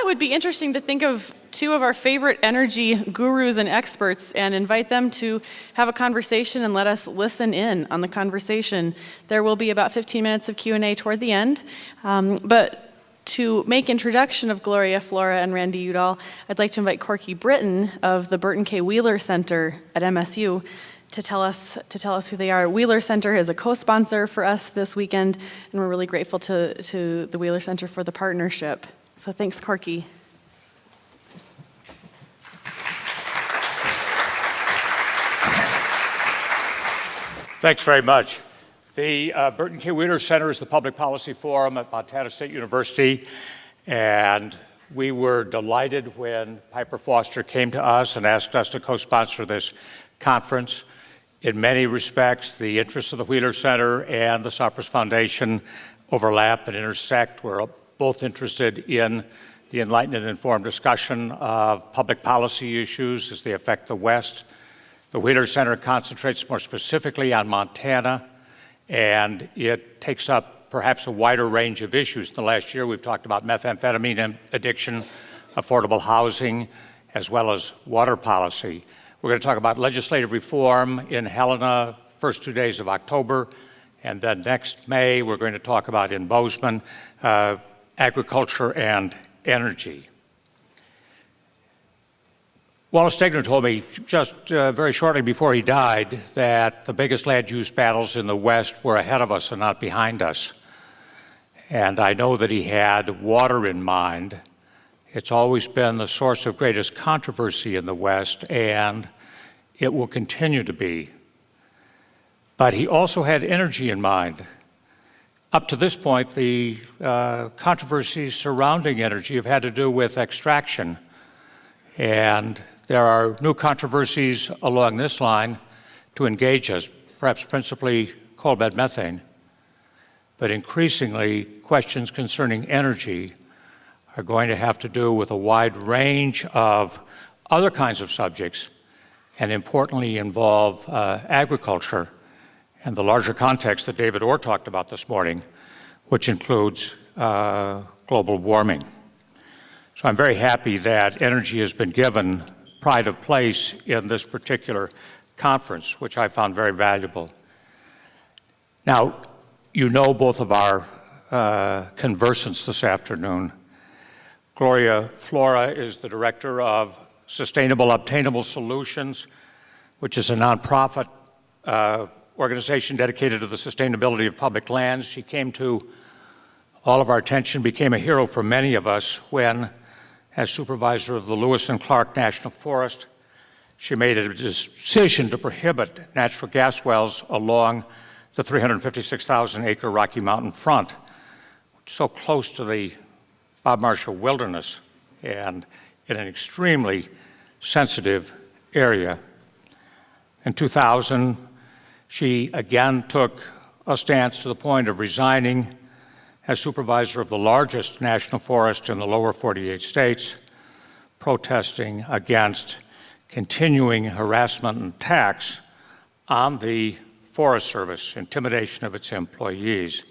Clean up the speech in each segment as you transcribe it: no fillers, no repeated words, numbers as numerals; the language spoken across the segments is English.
would be interesting to think of two of our favorite energy gurus and experts and invite them to have a conversation and let us listen in on the conversation. There will be about 15 minutes of Q&A toward the end. But to make introduction of Gloria Flora and Randy Udall, I'd like to invite Corky Britton of the Burton K. Wheeler Center at MSU to tell us who they are. Wheeler Center is a co-sponsor for us this weekend, and we're really grateful to the Wheeler Center for the partnership. So thanks, Corky. Thanks very much. The Burton K. Wheeler Center is the public policy forum at Montana State University, and we were delighted when Piper Foster came to us and asked us to co-sponsor this conference. In many respects, the interests of the Wheeler Center and the Sopris Foundation overlap and intersect. We're both interested in the enlightened and informed discussion of public policy issues as they affect the West. The Wheeler Center concentrates more specifically on Montana, and it takes up perhaps a wider range of issues. In the last year, we've talked about methamphetamine addiction, affordable housing, as well as water policy. We're going to talk about legislative reform in Helena, first 2 days of October, and then next May, we're going to talk about in Bozeman, agriculture and energy. Wallace Stegner told me just very shortly before he died that the biggest land use battles in the West were ahead of us and not behind us. And I know that he had water in mind. It's always been the source of greatest controversy in the West, and it will continue to be. But he also had energy in mind. Up to this point, the controversies surrounding energy have had to do with extraction. And there are new controversies along this line to engage us, perhaps principally coal bed methane. But increasingly, questions concerning energy are going to have to do with a wide range of other kinds of subjects, and importantly involve agriculture and the larger context that David Orr talked about this morning, which includes global warming. So I'm very happy that energy has been given pride of place in this particular conference, which I found very valuable. Now, you know both of our conversants this afternoon. Gloria Flora is the director of Sustainable Obtainable Solutions, which is a nonprofit organization dedicated to the sustainability of public lands. She came to all of our attention, became a hero for many of us when, as supervisor of the Lewis and Clark National Forest, she made a decision to prohibit natural gas wells along the 356,000-acre Rocky Mountain front, so close to the Bob Marshall Wilderness and in an extremely sensitive area. In 2000, she again took a stance to the point of resigning as supervisor of the largest national forest in the lower 48 states, protesting against continuing harassment and attacks on the Forest Service, intimidation of its employees.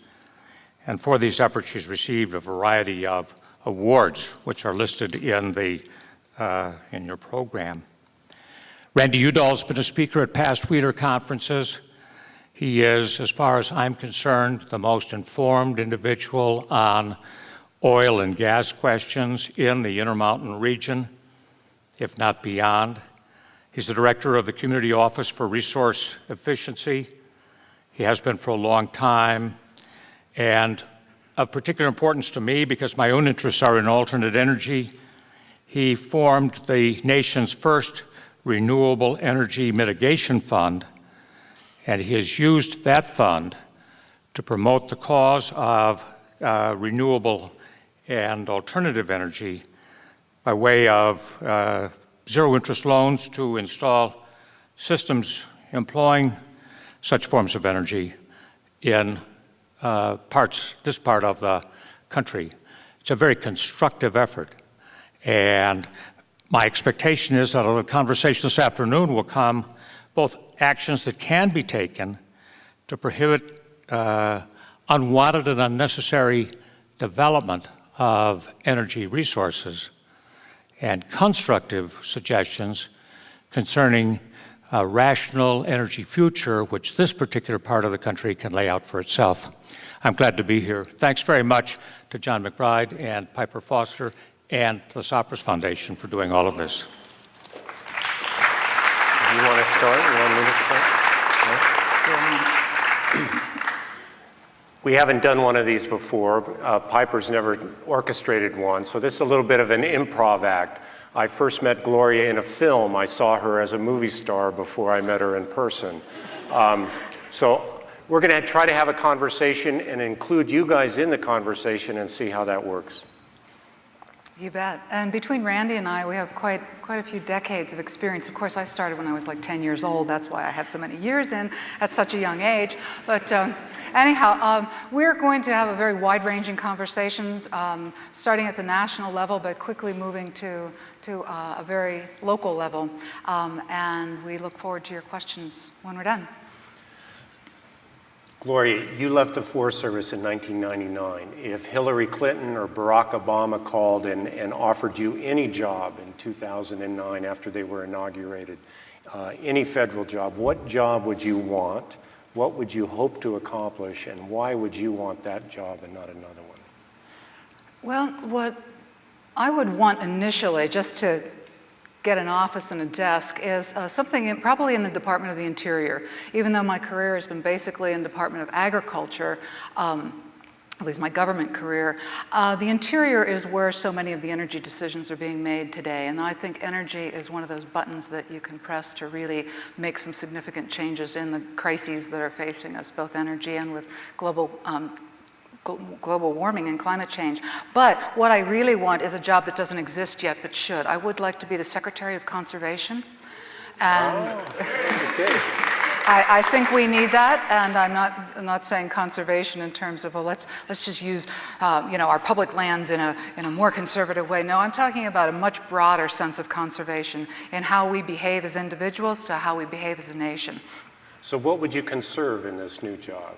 And for these efforts, she's received a variety of awards, which are listed in your program. Randy Udall's been a speaker at past Wheeler conferences. He is, as far as I'm concerned, the most informed individual on oil and gas questions in the Intermountain region, if not beyond. He's the director of the Community Office for Resource Efficiency. He has been for a long time, and of particular importance to me because my own interests are in alternate energy. He formed the nation's first renewable energy mitigation fund, and he has used that fund to promote the cause of renewable and alternative energy by way of zero-interest loans to install systems employing such forms of energy in this part of the country. It's a very constructive effort. And my expectation is that out of the conversation this afternoon will come both actions that can be taken to prohibit unwanted and unnecessary development of energy resources and constructive suggestions concerning a rational energy future, which this particular part of the country can lay out for itself. I'm glad to be here. Thanks very much to John McBride and Piper Foster and the Sopris Foundation for doing all of this. You want to start? You want me to start? No? We haven't done one of these before. Piper's never orchestrated one, so this is a little bit of an improv act. I first met Gloria in a film. I saw her as a movie star before I met her in person. So we're going to try to have a conversation and include you guys in the conversation and see how that works. You bet. And between Randy and I, we have quite a few decades of experience. Of course, I started when I was like 10 years old. That's why I have so many years in at such a young age. But anyhow, we're going to have a very wide-ranging conversations, starting at the national level, but quickly moving to a very local level. And we look forward to your questions when we're done. Gloria, you left the Forest Service in 1999. If Hillary Clinton or Barack Obama called and offered you any job in 2009 after they were inaugurated, any federal job, what job would you want? What would you hope to accomplish? And why would you want that job and not another one? Well, what I would want initially, just to get an office and a desk, is something probably in the Department of the Interior. Even though my career has been basically in the Department of Agriculture, at least my government career, the Interior is where so many of the energy decisions are being made today. And I think energy is one of those buttons that you can press to really make some significant changes in the crises that are facing us, both energy and with global warming and climate change. But what I really want is a job that doesn't exist yet but should. I would like to be the Secretary of Conservation. And Okay. I think we need that, and I'm not saying conservation in terms of, well, let's just use our public lands in a more conservative way. No, I'm talking about a much broader sense of conservation in how we behave as individuals to how we behave as a nation. So what would you conserve in this new job?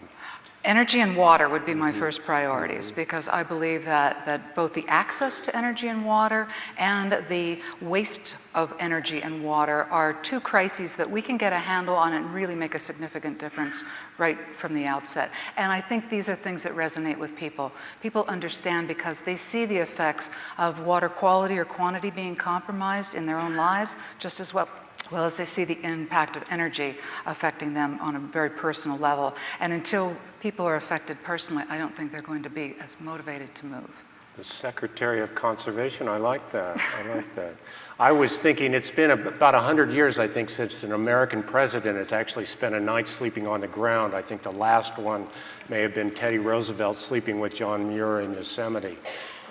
Energy and water would be my first priorities, because I believe that both the access to energy and water and the waste of energy and water are two crises that we can get a handle on and really make a significant difference right from the outset. And I think these are things that resonate with people. People understand because they see the effects of water quality or quantity being compromised in their own lives just as well as they see the impact of energy affecting them on a very personal level. And until people are affected personally, I don't think they're going to be as motivated to move. The Secretary of Conservation, I like that. I like that. I was thinking it's been about 100 years, I think, since an American president has actually spent a night sleeping on the ground. I think the last one may have been Teddy Roosevelt sleeping with John Muir in Yosemite.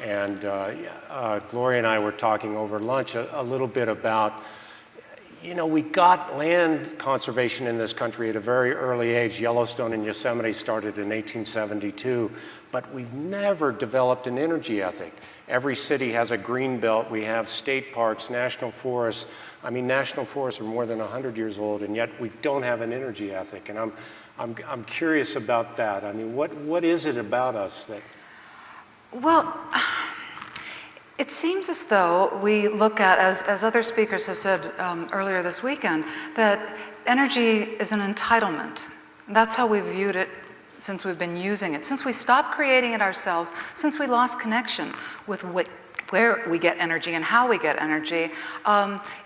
And Gloria and I were talking over lunch a little bit about, we got land conservation in this country at a very early age. Yellowstone and Yosemite started in 1872, but we've never developed an energy ethic. Every city has a green belt. We have state parks, national forests. I mean, national forests are more than 100 years old, and yet we don't have an energy ethic. And I'm curious about that. I mean, what is it about us that? Well, it seems as though we look at, as other speakers have said earlier this weekend, that energy is an entitlement. That's how we've viewed it since we've been using it. Since we stopped creating it ourselves, since we lost connection with where we get energy and how we get energy,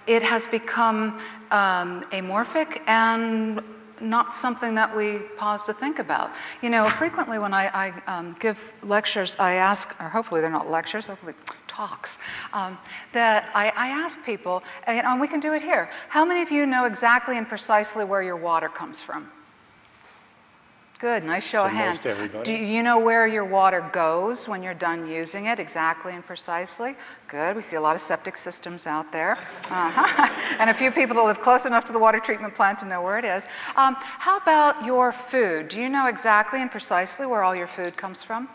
it has become amorphic and not something that we pause to think about. Frequently when I give lectures, I ask, or hopefully they're not lectures, hopefully talks, that I ask people, and we can do it here, how many of you know exactly and precisely where your water comes from? Good, nice show of hands. Most everybody. Do you know where your water goes when you're done using it exactly and precisely? Good, we see a lot of septic systems out there. And a few people that live close enough to the water treatment plant to know where it is. How about your food? Do you know exactly and precisely where all your food comes from?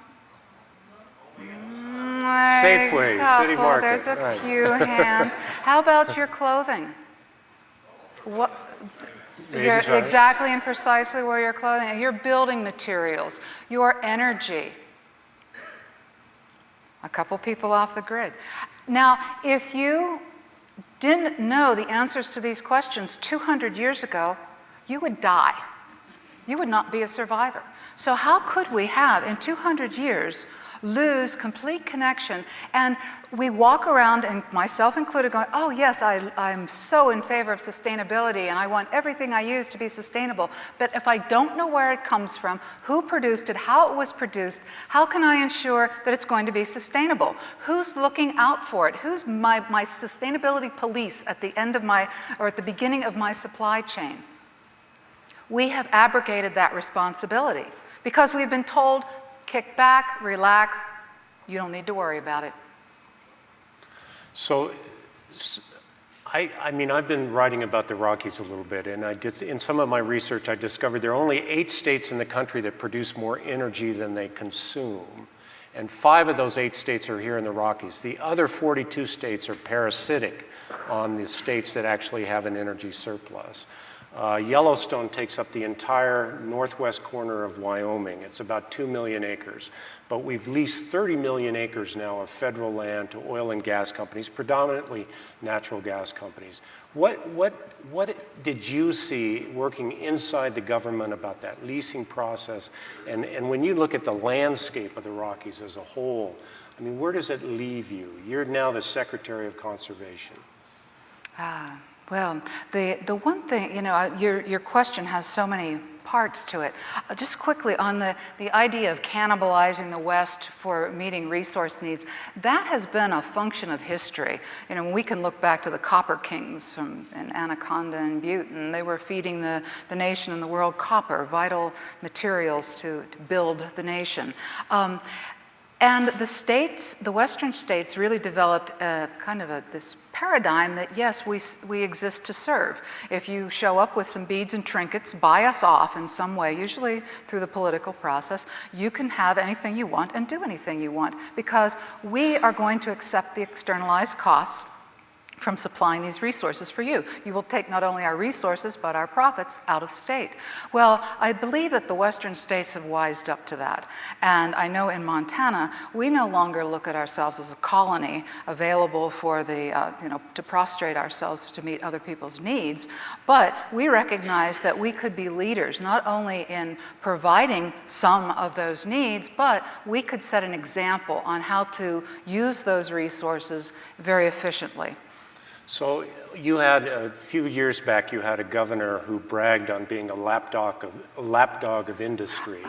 Safeway, City Market. There's a right. few hands. How about your clothing? What? You're exactly and precisely where your clothing, your building materials, your energy. a couple people off the grid. Now, if you didn't know the answers to these questions 200 years ago, you would die. You would not be a survivor. So how could we have, in 200 years, lose complete connection? And we walk around, and myself included, going, oh yes, I'm so in favor of sustainability and I want everything I use to be sustainable. But if I don't know where it comes from, who produced it, how it was produced, how can I ensure that it's going to be sustainable? Who's looking out for it? Who's my sustainability police at the end of or at the beginning of my supply chain? We have abrogated that responsibility because we've been told, kick back, relax, you don't need to worry about it. So, I mean, I've been writing about the Rockies a little bit, and in some of my research, I discovered there are only 8 states in the country that produce more energy than they consume. And 5 of those 8 states are here in the Rockies. The other 42 states are parasitic on the states that actually have an energy surplus. Yellowstone takes up the entire northwest corner of Wyoming. It's about 2 million acres. But we've leased 30 million acres now of federal land to oil and gas companies, predominantly natural gas companies. What did you see working inside the government about that leasing process? And when you look at the landscape of the Rockies as a whole, I mean, where does it leave you? You're now the Secretary of Conservation. Well, the one thing, you know, your question has so many parts to it. Just quickly on the idea of cannibalizing the West for meeting resource needs, that has been a function of history. You know, we can look back to the Copper Kings in Anaconda and Butte, and they were feeding the nation and the world copper, vital materials to build the nation. And the states, the Western states, really developed this paradigm that, yes, we exist to serve. If you show up with some beads and trinkets, buy us off in some way, usually through the political process, you can have anything you want and do anything you want, because we are going to accept the externalized costs from supplying these resources for you. You will take not only our resources, but our profits out of state. Well, I believe that the Western states have wised up to that. And I know in Montana, we no longer look at ourselves as a colony available for to prostrate ourselves to meet other people's needs, but we recognize that we could be leaders, not only in providing some of those needs, but we could set an example on how to use those resources very efficiently. So you had, a few years back, you had a governor who bragged on being a lapdog of industry.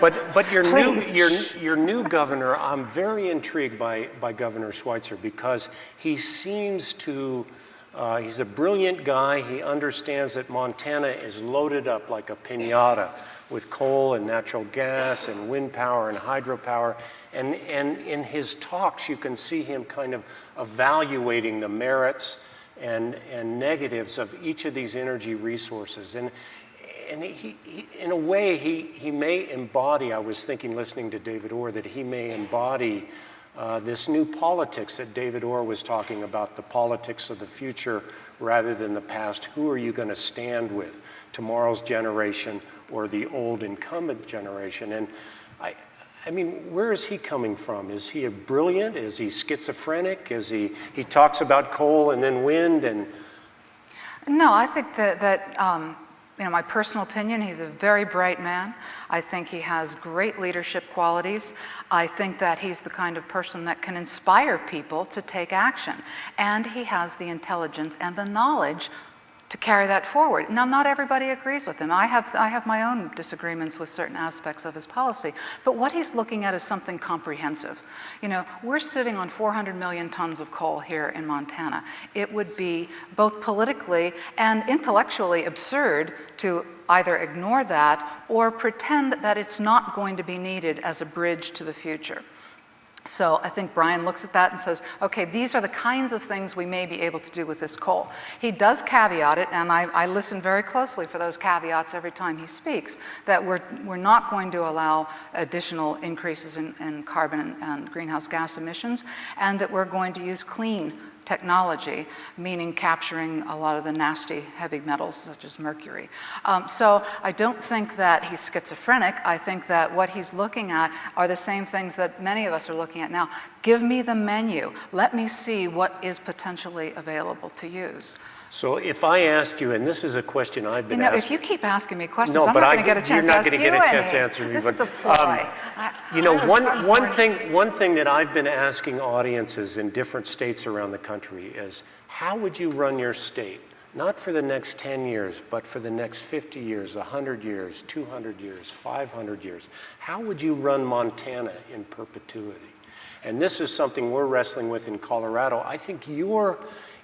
But your new governor, I'm very intrigued by Governor Schweitzer, because he seems to, he's a brilliant guy. He understands that Montana is loaded up like a piñata with coal and natural gas and wind power and hydropower. And in his talks, you can see him kind of evaluating the merits and negatives of each of these energy resources. And he in a way, he may embody, I was thinking, listening to David Orr, that he may embody this new politics that David Orr was talking about, the politics of the future rather than the past. Who are you going to stand with, tomorrow's generation or the old incumbent generation? And I mean, where is he coming from? Is he brilliant? Is he schizophrenic? Is he talks about coal and then wind and? No, I think that my personal opinion, he's a very bright man. I think he has great leadership qualities. I think that he's the kind of person that can inspire people to take action. And he has the intelligence and the knowledge to carry that forward. Now, not everybody agrees with him. I have my own disagreements with certain aspects of his policy, but what he's looking at is something comprehensive. You know, we're sitting on 400 million tons of coal here in Montana. It would be both politically and intellectually absurd to either ignore that or pretend that it's not going to be needed as a bridge to the future. So I think Brian looks at that and says, okay, these are the kinds of things we may be able to do with this coal. He does caveat it, and I listen very closely for those caveats every time he speaks, that we're not going to allow additional increases in carbon and greenhouse gas emissions, and that we're going to use clean technology, meaning capturing a lot of the nasty heavy metals such as mercury. So I don't think that he's schizophrenic. I think that what he's looking at are the same things that many of us are looking at now. Give me the menu. Let me see what is potentially available to use. So if I asked you, and this is a question I've been asked. If you keep asking me questions, no, I'm but not going to get a chance to ask you You're not going to get a chance to any. answer me. This but, is a ploy. one thing that I've been asking audiences in different states around the country is, how would you run your state? Not for the next 10 years, but for the next 50 years, 100 years, 200 years, 500 years. How would you run Montana in perpetuity? And this is something we're wrestling with in Colorado. I think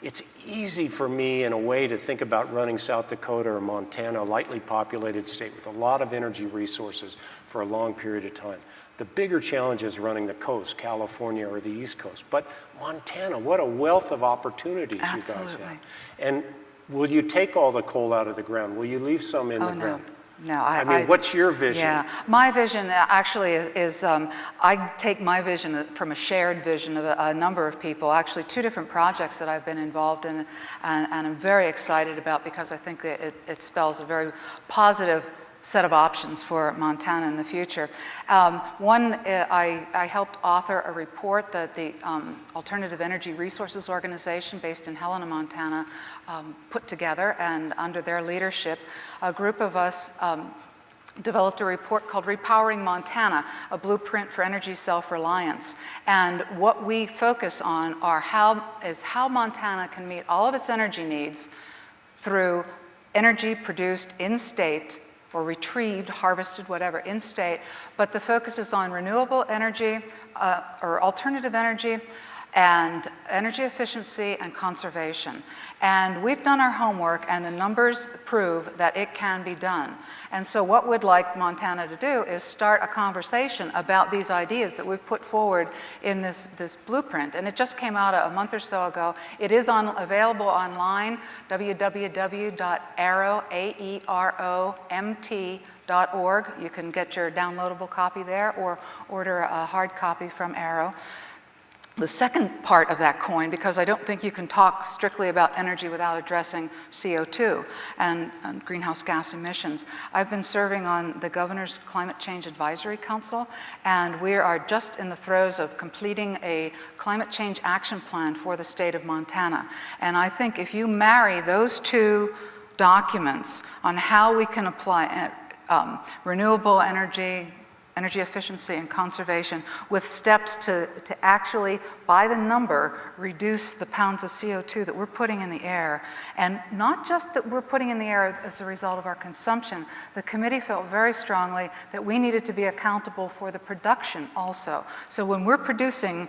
it's easy for me in a way to think about running South Dakota or Montana, a lightly populated state with a lot of energy resources for a long period of time. The bigger challenge is running the coast, California or the East Coast. But Montana, what a wealth of opportunities you guys have. And will you take all the coal out of the ground? Will you leave some in the ground? No, I mean, what's your vision? Yeah, my vision actually is I take my vision from a shared vision of a number of people, actually 2 different projects that I've been involved in and I'm very excited about because I think that it spells a very positive set of options for Montana in the future. One, I helped author a report that the Alternative Energy Resources Organization based in Helena, Montana, put together, and under their leadership, a group of us developed a report called Repowering Montana, a blueprint for energy self-reliance. And what we focus on are how Montana can meet all of its energy needs through energy produced in-state or retrieved, harvested, whatever, in-state, but the focus is on renewable energy or alternative energy and energy efficiency and conservation. And we've done our homework and the numbers prove that it can be done. And so what we'd like Montana to do is start a conversation about these ideas that we've put forward in this blueprint. And it just came out a month or so ago. It is available online, www.arrow.org. You can get your downloadable copy there or order a hard copy from Arrow. The second part of that coin, because I don't think you can talk strictly about energy without addressing CO2 and greenhouse gas emissions. I've been serving on the Governor's Climate Change Advisory Council, and we are just in the throes of completing a climate change action plan for the state of Montana. And I think if you marry those 2 documents on how we can apply renewable energy, energy efficiency and conservation with steps to actually, by the number, reduce the pounds of CO2 that we're putting in the air. And not just that we're putting in the air as a result of our consumption. The committee felt very strongly that we needed to be accountable for the production also. So when we're producing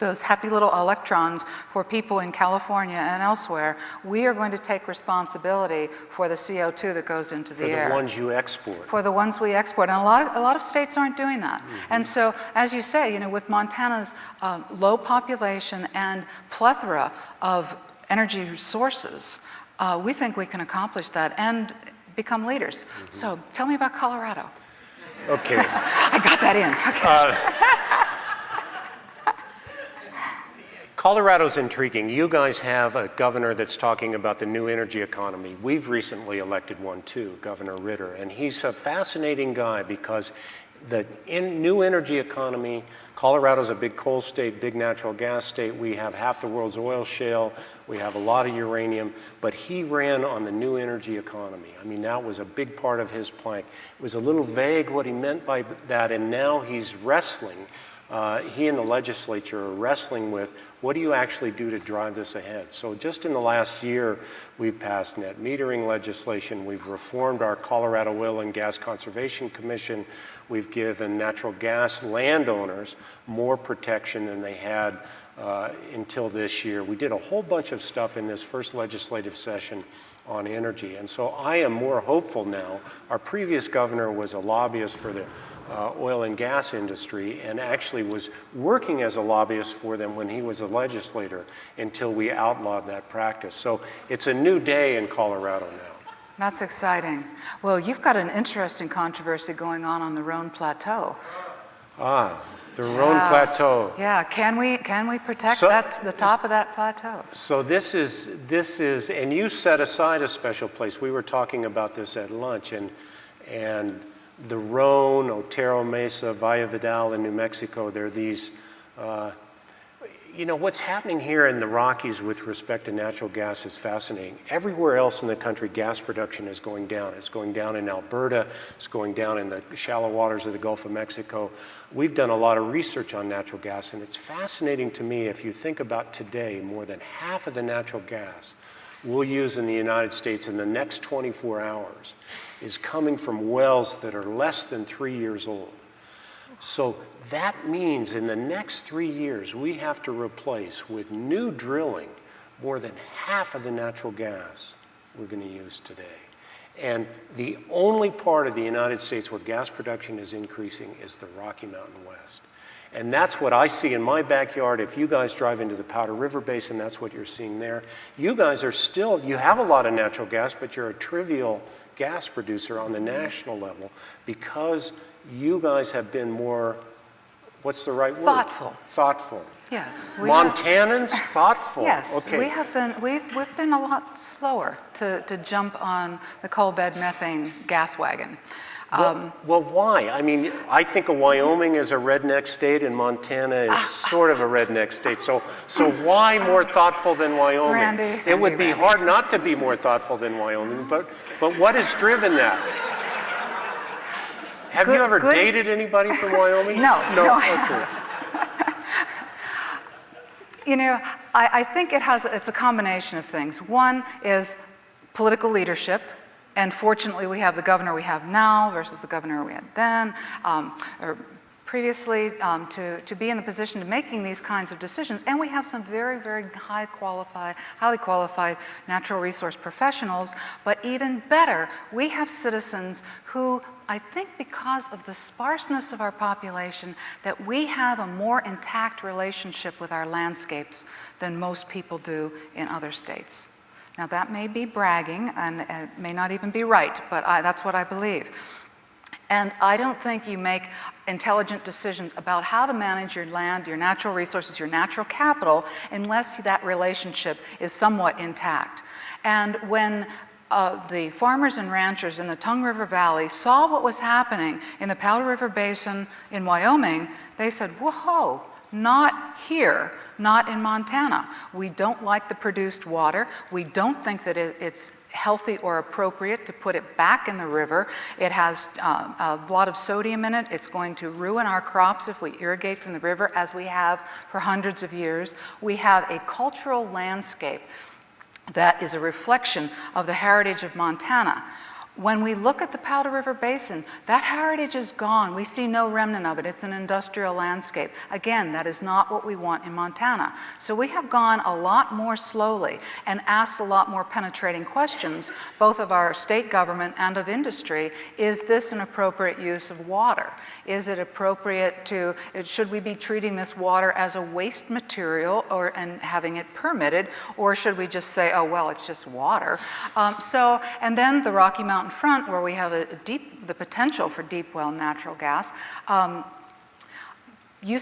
those happy little electrons for people in California and elsewhere, we are going to take responsibility for the CO2 that goes into the air. For the ones you export. For the ones we export. And a lot of states aren't doing that. Mm-hmm. And so, as you say, with Montana's low population and plethora of energy sources, we think we can accomplish that and become leaders. Mm-hmm. So, tell me about Colorado. Okay. I got that in. Okay. Colorado's intriguing. You guys have a governor that's talking about the new energy economy. We've recently elected one too, Governor Ritter, and he's a fascinating guy because the new energy economy, Colorado's a big coal state, big natural gas state. We have half the world's oil shale. We have a lot of uranium, but he ran on the new energy economy. I mean, that was a big part of his plank. It was a little vague what he meant by that, and now he's wrestling. He and the legislature are wrestling with what do you actually do to drive this ahead? So just in the last year, we've passed net metering legislation. We've reformed our Colorado Oil and Gas Conservation Commission. We've given natural gas landowners more protection than they had until this year. We did a whole bunch of stuff in this first legislative session on energy. And so I am more hopeful now. Our previous governor was a lobbyist for the oil and gas industry and actually was working as a lobbyist for them when he was a legislator until we outlawed that practice. So it's a new day in Colorado now. That's exciting. Well, you've got an interesting controversy going on the Rhone Plateau. The Rhone Plateau. Yeah, can we protect the top of that plateau? So this is, and you set aside a special place. We were talking about this at lunch, and the Rhone, Otero Mesa, Valle Vidal in New Mexico, there are these, what's happening here in the Rockies with respect to natural gas is fascinating. Everywhere else in the country, gas production is going down. It's going down in Alberta. It's going down in the shallow waters of the Gulf of Mexico. We've done a lot of research on natural gas, and it's fascinating to me if you think about today, more than half of the natural gas we'll use in the United States in the next 24 hours is coming from wells that are less than 3 years old. So that means in the next 3 years, we have to replace with new drilling more than half of the natural gas we're going to use today. And the only part of the United States where gas production is increasing is the Rocky Mountain West. And that's what I see in my backyard. If you guys drive into the Powder River Basin, that's what you're seeing there. You guys are still, you have a lot of natural gas, but you're a trivial gas producer on the national level because you guys have been more, what's the right word? Thoughtful. Thoughtful. Yes. Montanans, thoughtful. Yes, Okay. we've been a lot slower to jump on the coal bed methane gas wagon. Well, why? I mean, I think of Wyoming as a redneck state, and Montana is sort of a redneck state. So why more thoughtful than Wyoming? It would be hard not to be more thoughtful than Wyoming, but what has driven that? Have you ever dated anybody from Wyoming? No. Okay. I think it's a combination of things. One is political leadership. And fortunately, we have the governor we have now versus the governor we had then, or previously, to be in the position of making these kinds of decisions. And we have some very, very highly qualified natural resource professionals. But even better, we have citizens who, I think because of the sparseness of our population, that we have a more intact relationship with our landscapes than most people do in other states. Now that may be bragging, and it may not even be right, but that's what I believe. And I don't think you make intelligent decisions about how to manage your land, your natural resources, your natural capital, unless that relationship is somewhat intact. And when the farmers and ranchers in the Tongue River Valley saw what was happening in the Powder River Basin in Wyoming, they said, whoa, not here, not in Montana. We don't like the produced water. We don't think that it's healthy or appropriate to put it back in the river. It has a lot of sodium in it. It's going to ruin our crops if we irrigate from the river, as we have for hundreds of years. We have a cultural landscape that is a reflection of the heritage of Montana. When we look at the Powder River Basin, that heritage is gone. We see no remnant of it. It's an industrial landscape. Again, that is not what we want in Montana. So we have gone a lot more slowly and asked a lot more penetrating questions, both of our state government and of industry. Is this an appropriate use of water? Is it appropriate should we be treating this water as a waste material and having it permitted? Or should we just say, oh, well, it's just water? And then the Rocky Mountain front, where we have the potential for deep well natural gas. What you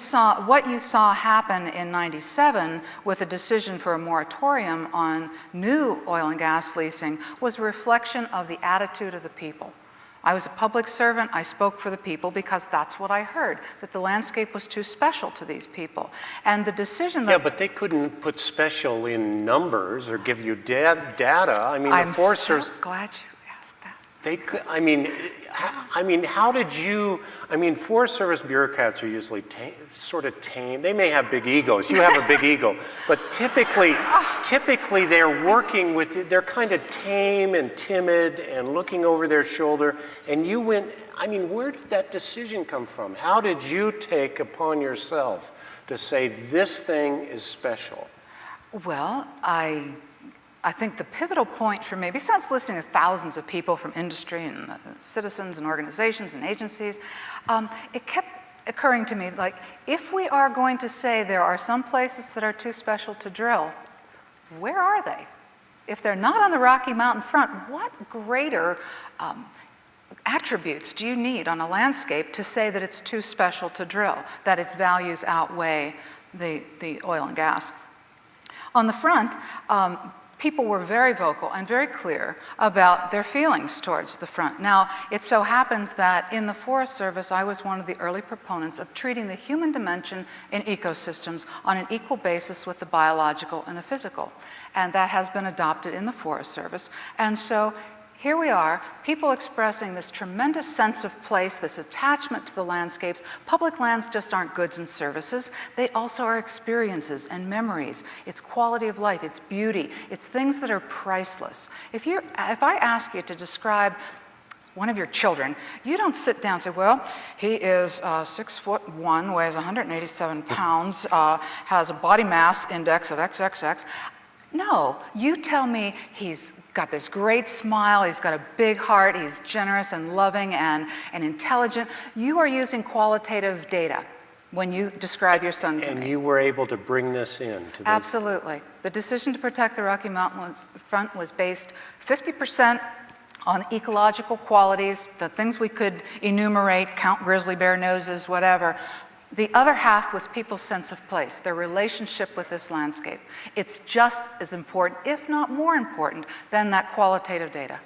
saw happen in '97 with a decision for a moratorium on new oil and gas leasing was a reflection of the attitude of the people. I was a public servant. I spoke for the people because that's what I heard, that the landscape was too special to these people. And the decision that... Yeah, but they couldn't put special in numbers or give you data. I mean, I'm so glad you asked that. They could, how did you, Forest Service bureaucrats are usually sort of tame. They may have big egos. You have a big ego. But typically they're working with, they're kind of tame and timid and looking over their shoulder. And you went, where did that decision come from? How did you take upon yourself to say this thing is special? Well, I think the pivotal point for me, besides listening to thousands of people from industry and citizens and organizations and agencies, it kept occurring to me, like, if we are going to say there are some places that are too special to drill, where are they? If they're not on the Rocky Mountain front, what greater attributes do you need on a landscape to say that it's too special to drill, that its values outweigh the oil and gas? On the front, people were very vocal and very clear about their feelings towards the front. Now, it so happens that in the Forest Service, I was one of the early proponents of treating the human dimension in ecosystems on an equal basis with the biological and the physical. And that has been adopted in the Forest Service. And so here we are, people expressing this tremendous sense of place, this attachment to the landscapes. Public lands just aren't goods and services. They also are experiences and memories. It's quality of life, it's beauty, it's things that are priceless. If I ask you to describe one of your children, you don't sit down and say, well, he is 6'1", weighs 187 pounds, has a body mass index of XXX. No, you tell me he's got this great smile, he's got a big heart, he's generous and loving and intelligent. You are using qualitative data when you describe your son to me. And you were able to bring this in to the... Absolutely. The decision to protect the Rocky Mountain front was based 50% on ecological qualities, the things we could enumerate, count grizzly bear noses, whatever. The other half was people's sense of place, their relationship with this landscape. It's just as important, if not more important, than that qualitative data.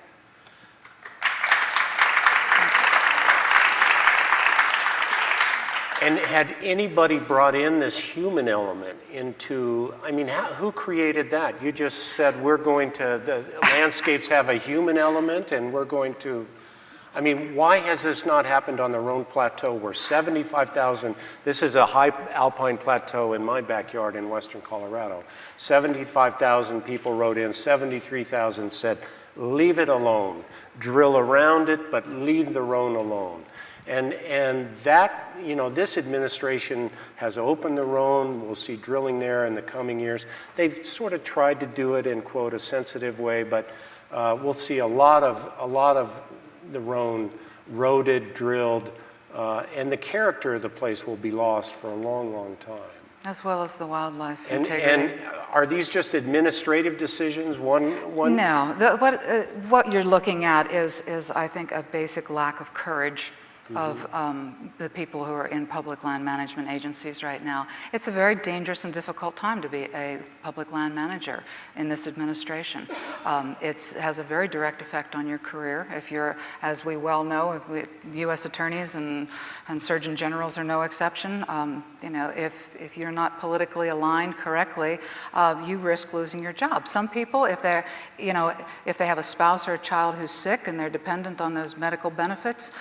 And had anybody brought in this human element into, I mean, who created that? You just said the landscapes have a human element and we're going to, I mean, why has this not happened on the Rhone Plateau where 75,000, this is a high alpine plateau in my backyard in western Colorado, 75,000 people wrote in, 73,000 said, leave it alone, drill around it, but leave the Rhone alone. And that, you know, this administration has opened the Rhone. We'll see drilling there in the coming years. They've sort of tried to do it in, quote, a sensitive way, but we'll see a lot of the Rhone roaded, drilled, and the character of the place will be lost for a long, long time. As well as the wildlife integrity. integrity. And are these just administrative decisions? One? No. What you're looking at is, I think, a basic lack of courage of the people who are in public land management agencies right now. It's a very dangerous and difficult time to be a public land manager in this administration. It has a very direct effect on your career. If you're, as we well know, U.S. attorneys and surgeon generals are no exception. You know, if you're not politically aligned correctly, you risk losing your job. Some people, if they're, you know, if they have a spouse or a child who's sick and they're dependent on those medical benefits,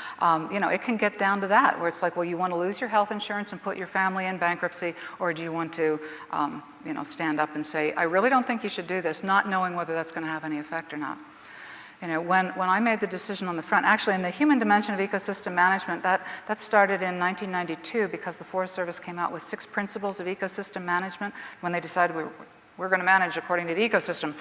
you know, it can get down to that, where it's like, well, you want to lose your health insurance and put your family in bankruptcy, or do you want to, you know, stand up and say, I really don't think you should do this, not knowing whether that's going to have any effect or not. You know, when I made the decision on the front, actually in the human dimension of ecosystem management, that started in 1992 because the Forest Service came out with 6 principles of ecosystem management when they decided we're going to manage according to the ecosystem.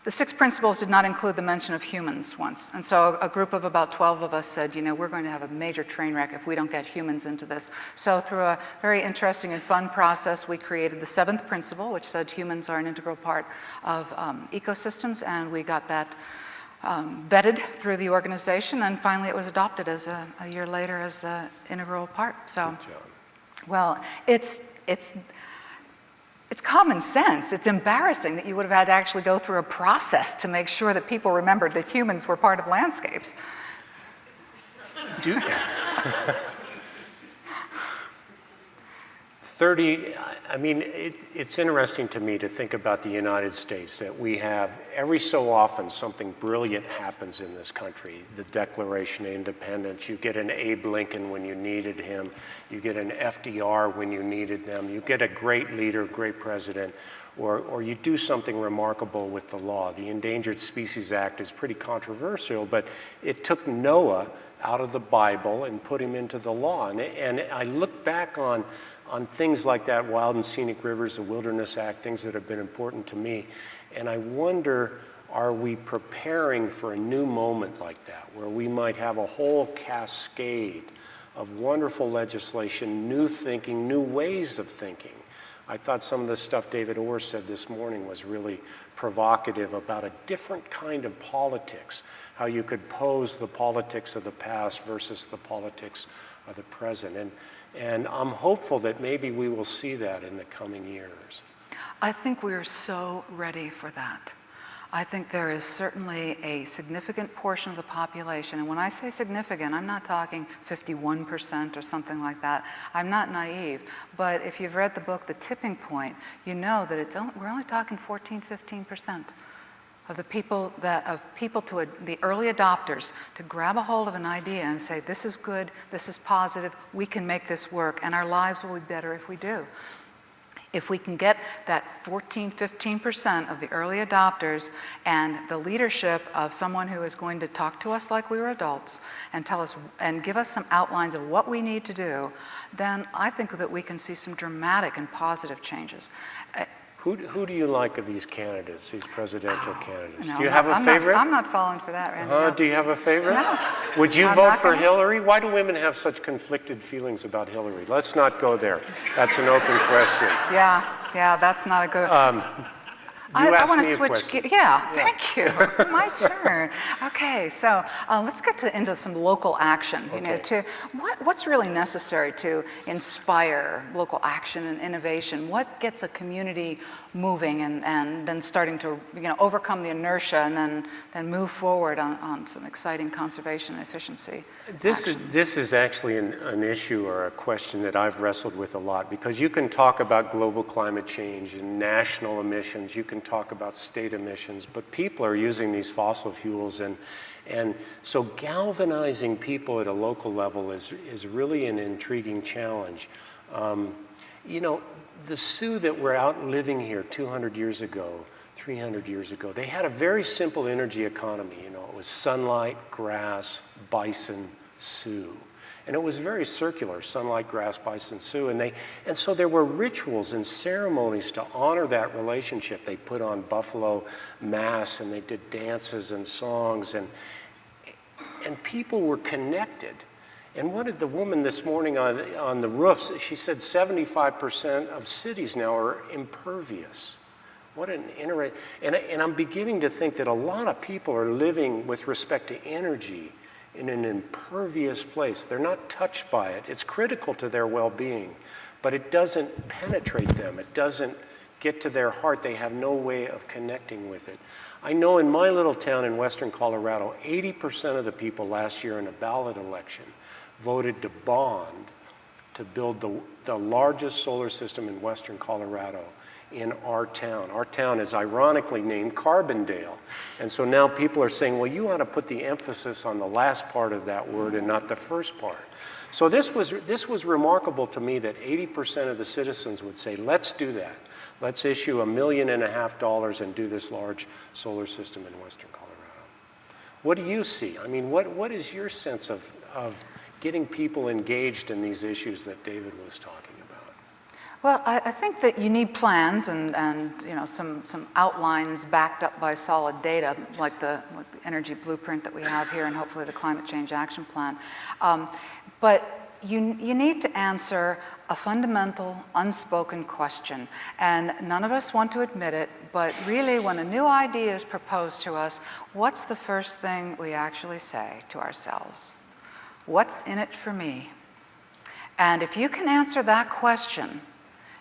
The 6 principles did not include the mention of humans once. And so a group of about 12 of us said, you know, we're going to have a major train wreck if we don't get humans into this. So through a very interesting and fun process, we created the 7th principle, which said humans are an integral part of ecosystems, and we got that vetted through the organization, and finally it was adopted as a year later as an integral part. So, well, it's common sense. It's embarrassing that you would have had to actually go through a process to make sure that people remembered that humans were part of landscapes. I mean, it's interesting to me to think about the United States, that we have, every so often something brilliant happens in this country. The Declaration of Independence, you get an Abe Lincoln when you needed him, you get an FDR when you needed them, you get a great leader, great president, or you do something remarkable with the law. The Endangered Species Act is pretty controversial, but it took Noah out of the Bible and put him into the law. And I look back on things like that, Wild and Scenic Rivers, the Wilderness Act, things that have been important to me. And I wonder, are we preparing for a new moment like that, where we might have a whole cascade of wonderful legislation, new thinking, new ways of thinking, I thought some of the stuff David Orr said this morning was really provocative about a different kind of politics, how you could pose the politics of the past versus the politics of the present. And I'm hopeful that maybe we will see that in the coming years. I think we're so ready for that. I think there is certainly a significant portion of the population, and when I say significant, I'm not talking 51% or something like that. I'm not naive, but if you've read the book, The Tipping Point, you know that we're only talking 14, 15% of the people the early adopters to grab a hold of an idea and say, this is good, this is positive, we can make this work, and our lives will be better if we do. If we can get that 14, 15% of the early adopters and the leadership of someone who is going to talk to us like we were adults and tell us and give us some outlines of what we need to do, then I think that we can see some dramatic and positive changes. Who do you like of these candidates, these presidential candidates? No, Do you have a favorite? I'm not falling for that, Randy. No. Do you have a favorite? No. Would you I'm vote not for gonna- Hillary? Why do women have such conflicted feelings about Hillary? Let's not go there. That's an open question. Yeah, that's not a good. You asked want me to a switch. question. Thank you. My turn. Okay, so let's get into some local action. You know, Okay. what's really necessary to inspire local action and innovation? What gets a community moving and then starting to overcome the inertia and then move forward on some exciting conservation and efficiency actions? This is actually an issue or a question that I've wrestled with a lot, because you can talk about global climate change and national emissions, you can talk about state emissions, but people are using these fossil fuels, and so galvanizing people at a local level is really an intriguing challenge. The Sioux that were out living here 200 years ago, 300 years ago, they had a very simple energy economy. It was sunlight, grass, bison, Sioux. And it was very circular, sunlight, grass, bison, Sioux. And so there were rituals and ceremonies to honor that relationship. They put on buffalo mass and they did dances and songs, and people were connected. And what did the woman this morning on the roofs, she said 75% of cities now are impervious. What an interesting, and I'm beginning to think that a lot of people are living with respect to energy in an impervious place. They're not touched by it. It's critical to their well-being, but it doesn't penetrate them. It doesn't get to their heart. They have no way of connecting with it. I know in my little town in western Colorado, 80% of the people last year in a ballot election voted to bond to build the largest solar system in western Colorado in our town. Our town is ironically named Carbondale. And so now people are saying, well, you ought to put the emphasis on the last part of that word and not the first part. So this was remarkable to me that 80% of the citizens would say, let's do that. Let's issue $1.5 million and do this large solar system in western Colorado. What do you see? I mean, what is your sense of getting people engaged in these issues that David was talking about? Well, I think that you need plans and some outlines backed up by solid data, like the energy blueprint that we have here, and hopefully the climate change action plan. But you need to answer a fundamental, unspoken question, and none of us want to admit it, but really when a new idea is proposed to us, what's the first thing we actually say to ourselves? What's in it for me? And if you can answer that question,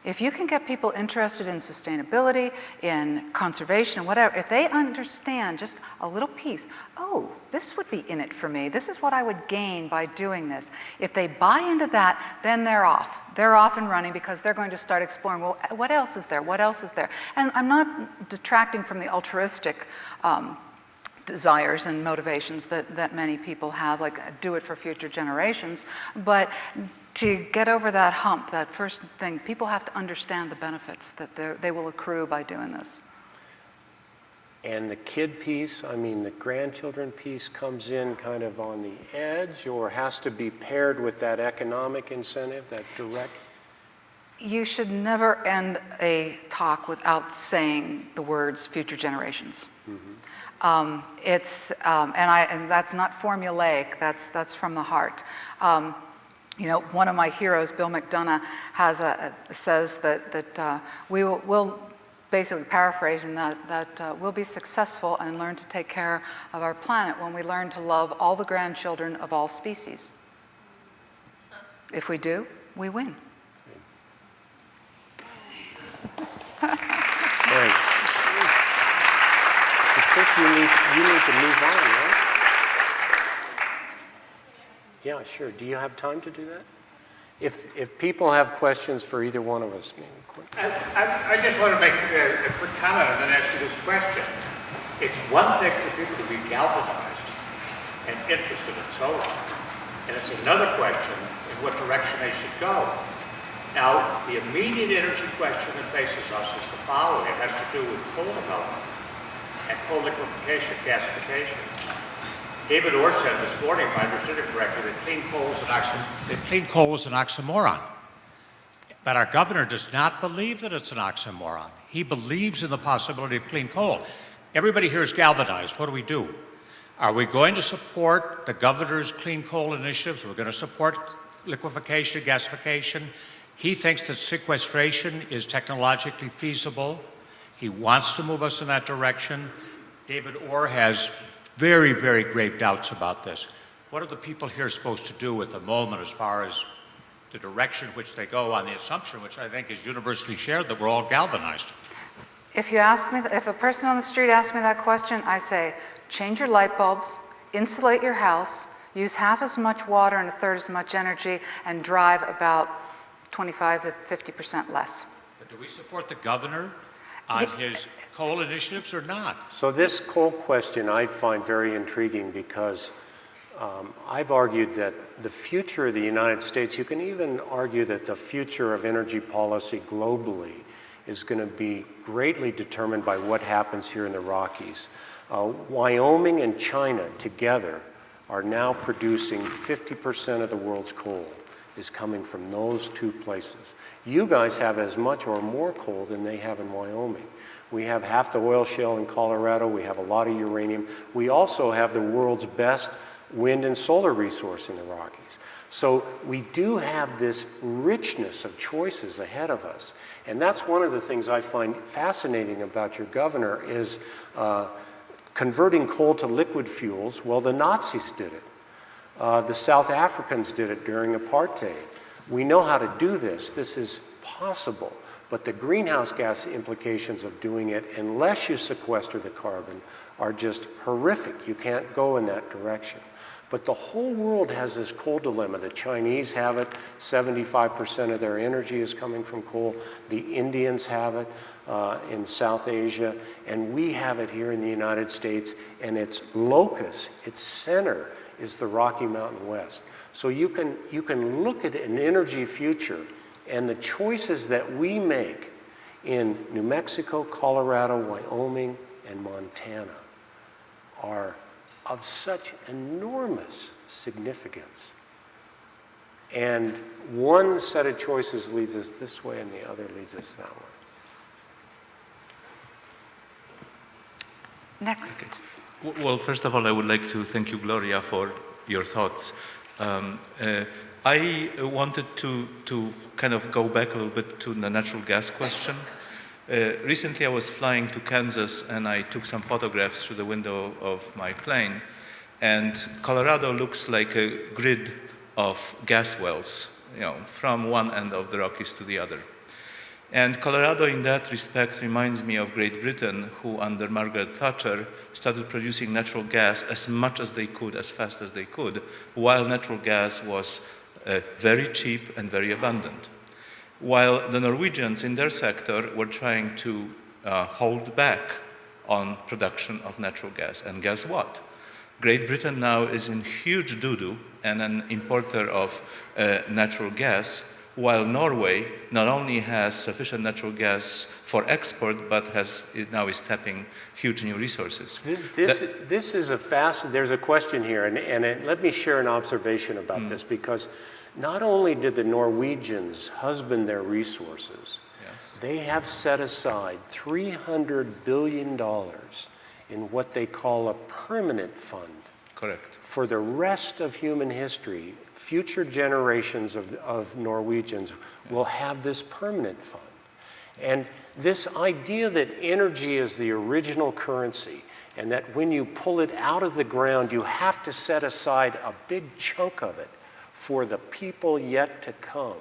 if you can get people interested in sustainability, in conservation, whatever, if they understand just a little piece, oh, this would be in it for me, this is what I would gain by doing this. If they buy into that, then they're off. They're off and running because they're going to start exploring, well, what else is there? What else is there? And I'm not detracting from the altruistic desires and motivations that many people have, like do it for future generations, but to get over that hump, that first thing, people have to understand the benefits that they will accrue by doing this. And the kid piece, I mean, the grandchildren piece comes in kind of on the edge, or has to be paired with that economic incentive, that direct? You should never end a talk without saying the words future generations. Mm-hmm. And that's not formulaic, that's from the heart. You know, one of my heroes, Bill McDonough, says that we'll basically paraphrasing that we'll be successful and learn to take care of our planet when we learn to love all the grandchildren of all species. If we do, we win. Great. I think you need to move on, right? Yeah, sure. Do you have time to do that? If people have questions for either one of us, maybe quick. I just want to make a quick comment and then ask you this question. It's one thing for people to be galvanized and interested in solar, and it's another question in what direction they should go. Now, the immediate energy question that faces us is the following. It has to do with coal development and coal liquefaction, gasification. David Orr said this morning, if I understood it correctly, that clean coal is an oxymoron. But our governor does not believe that it's an oxymoron. He believes in the possibility of clean coal. Everybody here is galvanized. What do? Are we going to support the governor's clean coal initiatives? We're going to support liquefaction, gasification. He thinks that sequestration is technologically feasible. He wants to move us in that direction. David Orr has very, very grave doubts about this. What are the people here supposed to do at the moment as far as the direction which they go on the assumption, which I think is universally shared, that we're all galvanized? If you ask me, if a person on the street asks me that question, I say, change your light bulbs, insulate your house, use half as much water and a third as much energy, and drive about 25 to 50% less. But do we support the governor on his coal initiatives or not? So this coal question I find very intriguing because I've argued that the future of the United States, you can even argue that the future of energy policy globally is going to be greatly determined by what happens here in the Rockies. Wyoming and China together are now producing 50% of the world's coal is coming from those two places. You guys have as much or more coal than they have in Wyoming. We have half the oil shale in Colorado. We have a lot of uranium. We also have the world's best wind and solar resource in the Rockies. So we do have this richness of choices ahead of us. And that's one of the things I find fascinating about your governor is converting coal to liquid fuels. Well, the Nazis did it. The South Africans did it during apartheid. We know how to do this. This is possible. But the greenhouse gas implications of doing it, unless you sequester the carbon, are just horrific. You can't go in that direction. But the whole world has this coal dilemma. The Chinese have it. 75% of their energy is coming from coal. The Indians have it in South Asia. And we have it here in the United States. And its locus, its center, is the Rocky Mountain West. So you can look at an energy future, and the choices that we make in New Mexico, Colorado, Wyoming, and Montana are of such enormous significance. And one set of choices leads us this way and the other leads us that way. Next. Okay. Well, first of all, I would like to thank you, Gloria, for your thoughts. I wanted to kind of go back a little bit to the natural gas question. Recently, I was flying to Kansas, and I took some photographs through the window of my plane. And Colorado looks like a grid of gas wells, from one end of the Rockies to the other. And Colorado, in that respect, reminds me of Great Britain, who, under Margaret Thatcher, started producing natural gas as much as they could, as fast as they could, while natural gas was very cheap and very abundant. While the Norwegians in their sector were trying to hold back on production of natural gas. And guess what? Great Britain now is in huge doo-doo and an importer of natural gas, while Norway not only has sufficient natural gas for export, but now is tapping huge new resources. This is there's a question here, and let me share an observation about this, because not only did the Norwegians husband their resources, they have set aside $300 billion in what they call a permanent fund Correct. For the rest of human history, future generations of Norwegians will have this permanent fund. And this idea that energy is the original currency, and that when you pull it out of the ground, you have to set aside a big chunk of it for the people yet to come,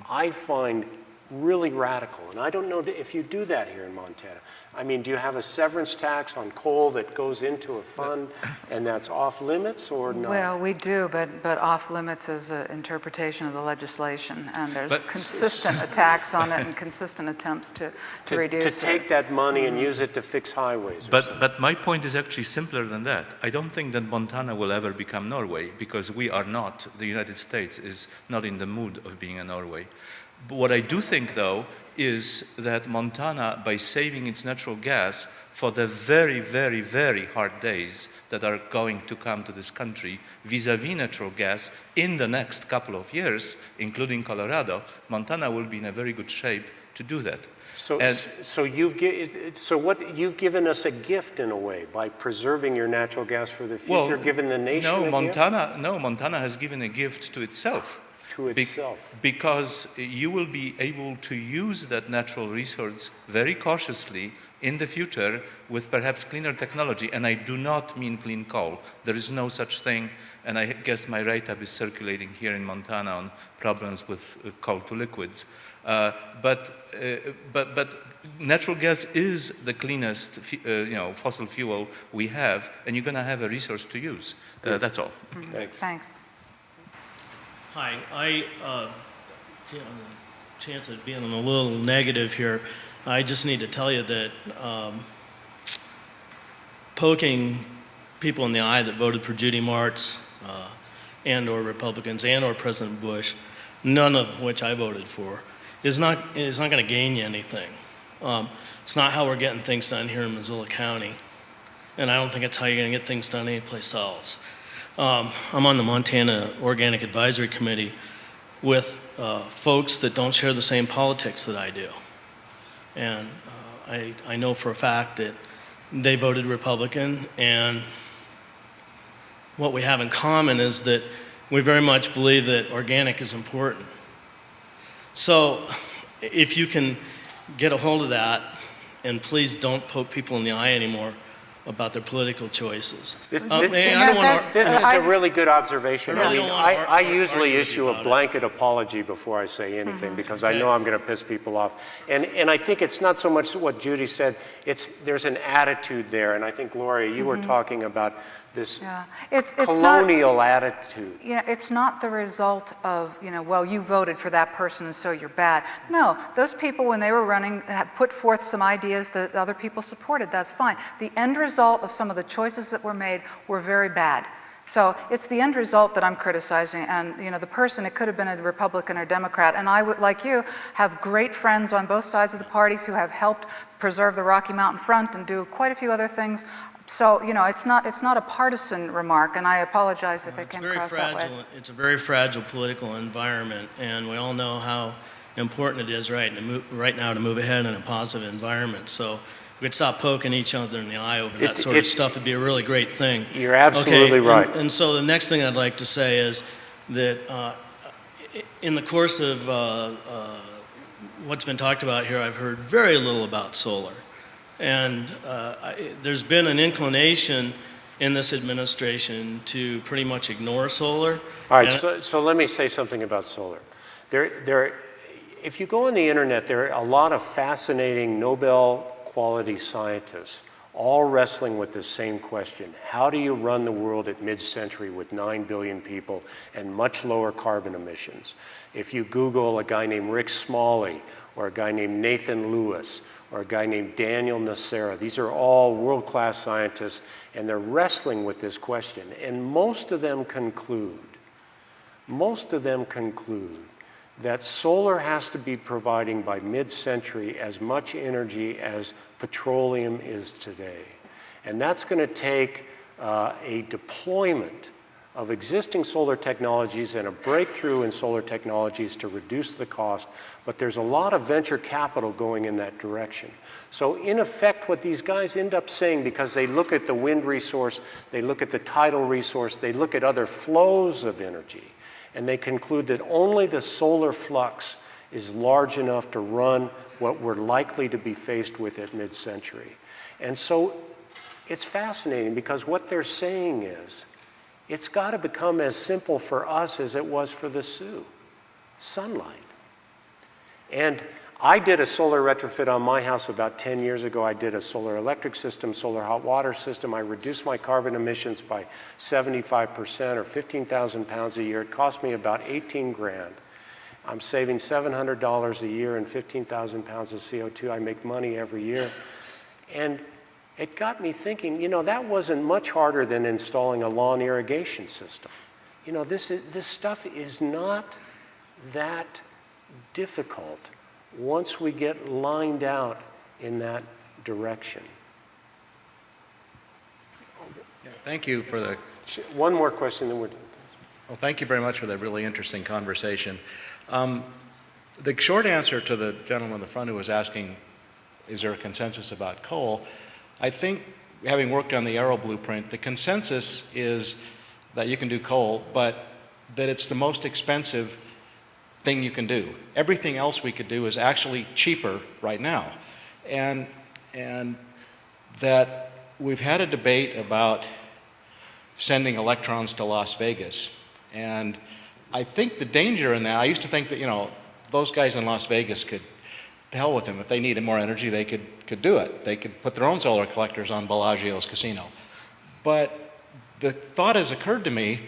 I find really radical. And I don't know if you do that here in Montana. I mean, do you have a severance tax on coal that goes into a fund and that's off limits or not? Well, we do, but off limits is an interpretation of the legislation, and there's consistent attacks on it and consistent attempts to reduce it. To take that money and use it to fix highways. But my point is actually simpler than that. I don't think that Montana will ever become Norway, because we are not, the United States is not in the mood of being a Norway. But what I do think, though, is that Montana, by saving its natural gas for the very, very, very hard days that are going to come to this country vis-a-vis natural gas in the next couple of years, including Colorado, Montana will be in a very good shape to do that. So you've given us a gift in a way by preserving your natural gas for the future, given the nation a gift? Montana has given a gift to itself. To itself. Because you will be able to use that natural resource very cautiously in the future with perhaps cleaner technology. And I do not mean clean coal. There is no such thing. And I guess my write-up is circulating here in Montana on problems with coal to liquids. But natural gas is the cleanest fossil fuel we have, and you're going to have a resource to use. That's all. Thanks. Hi, on the chance of being a little negative here, I just need to tell you that poking people in the eye that voted for Judy Martz and or Republicans and or President Bush, none of which I voted for, is not going to gain you anything. It's not how we're getting things done here in Missoula County, and I don't think it's how you're going to get things done anyplace else. I'm on the Montana Organic Advisory Committee with folks that don't share the same politics that I do. And I know for a fact that they voted Republican, and what we have in common is that we very much believe that organic is important. So if you can get a hold of that, and please don't poke people in the eye anymore about their political choices. This is a really good observation. I usually issue a blanket apology before I say anything because I know I'm going to piss people off. And I think it's not so much what Judy said, there's an attitude there. And I think, Gloria, you were talking about this colonial attitude. Yeah, it's not the result of, well, you voted for that person and so you're bad. No, those people, when they were running, had put forth some ideas that other people supported. That's fine. The end result of some of the choices that were made were very bad. So it's the end result that I'm criticizing, and the person, it could have been a Republican or Democrat, and I would, like you, have great friends on both sides of the parties who have helped preserve the Rocky Mountain Front and do quite a few other things. So, it's not a partisan remark, and I apologize if it came across that way. It's a very fragile political environment, and we all know how important it is right now to move ahead in a positive environment. So if we could stop poking each other in the eye over that sort of stuff, it'd be a really great thing. You're absolutely right. And so the next thing I'd like to say is that in the course of what's been talked about here, I've heard very little about solar. And there's been an inclination in this administration to pretty much ignore solar. All right, so let me say something about solar. If you go on the internet, there are a lot of fascinating Nobel-quality scientists all wrestling with the same question. How do you run the world at mid-century with 9 billion people and much lower carbon emissions? If you Google a guy named Rick Smalley or a guy named Nathan Lewis or a guy named Daniel Nacera, these are all world-class scientists, and they're wrestling with this question. And most of them conclude that solar has to be providing by mid-century as much energy as petroleum is today. And that's going to take a deployment of existing solar technologies and a breakthrough in solar technologies to reduce the cost, but there's a lot of venture capital going in that direction. So in effect, what these guys end up saying, because they look at the wind resource, they look at the tidal resource, they look at other flows of energy, and they conclude that only the solar flux is large enough to run what we're likely to be faced with at mid-century. And so it's fascinating, because what they're saying is, it's got to become as simple for us as it was for the Sioux: sunlight. And I did a solar retrofit on my house about 10 years ago. I did a solar electric system, solar hot water system. I reduced my carbon emissions by 75%, or 15,000 pounds a year. It cost me about 18 grand. I'm saving $700 a year and 15,000 pounds of CO2. I make money every year. And it got me thinking, you know, that wasn't much harder than installing a lawn irrigation system. You know, this stuff is not that difficult once we get lined out in that direction. Yeah, thank you for the... One more question, then we're done. Well, thank you very much for that really interesting conversation. The short answer to the gentleman in the front who was asking, is there a consensus about coal? I think, having worked on the Aero blueprint, the consensus is that you can do coal, but that it's the most expensive thing you can do. Everything else we could do is actually cheaper right now. And that we've had a debate about sending electrons to Las Vegas. And I think the danger in that, I used to think that, you know, those guys in Las Vegas could, to hell with them, if they needed more energy, they could do it. They could put their own solar collectors on Bellagio's casino. But the thought has occurred to me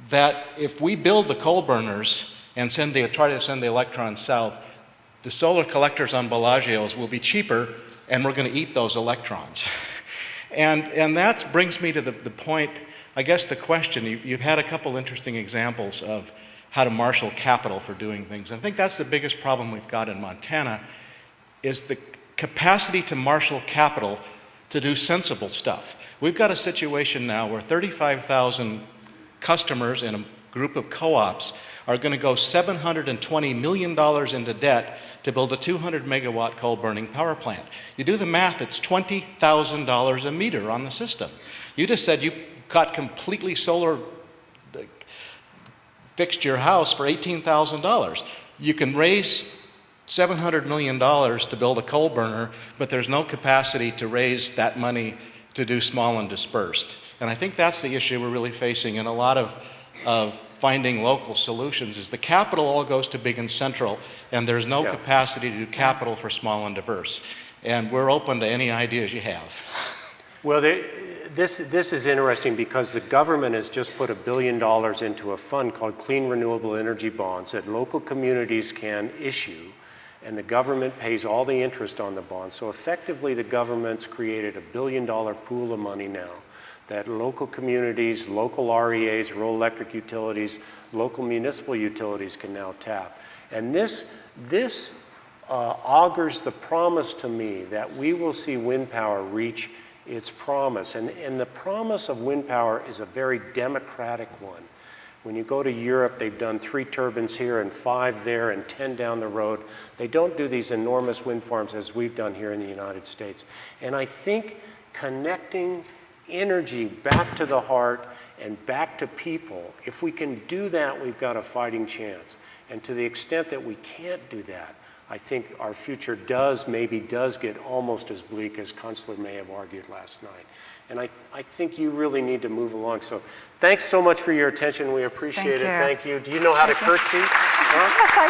that if we build the coal burners and try to send the electrons south, the solar collectors on Bellagio's will be cheaper, and we're going to eat those electrons. and that brings me to the point, I guess the question, you've had a couple interesting examples of how to marshal capital for doing things. And I think that's the biggest problem we've got in Montana, is the capacity to marshal capital to do sensible stuff. We've got a situation now where 35,000 customers in a group of co-ops are going to go $720 million into debt to build a 200 megawatt coal burning power plant. You do the math, it's $20,000 a meter on the system. You just said you got completely solar fixed your house for $18,000. You can raise $700 million to build a coal burner, but there's no capacity to raise that money to do small and dispersed. And I think that's the issue we're really facing in a lot of finding local solutions, is the capital all goes to big and central, and there's no capacity to do capital for small and diverse. And we're open to any ideas you have. Well, this is interesting, because the government has just put $1 billion into a fund called Clean Renewable Energy Bonds that local communities can issue, and the government pays all the interest on the bonds. So effectively, the government's created $1 billion pool of money now that local communities, local REAs, rural electric utilities, local municipal utilities can now tap. And this augurs the promise to me that we will see wind power reach its promise. And the promise of wind power is a very democratic one. When you go to Europe, they've done 3 turbines here and 5 there and 10 down the road. They don't do these enormous wind farms as we've done here in the United States. And I think connecting energy back to the heart and back to people, if we can do that, we've got a fighting chance. And to the extent that we can't do that, I think our future maybe does get almost as bleak as Kunstler may have argued last night. And I think you really need to move along. So thanks so much for your attention. We appreciate it. Thank you. Do you know how to curtsy? Yes, I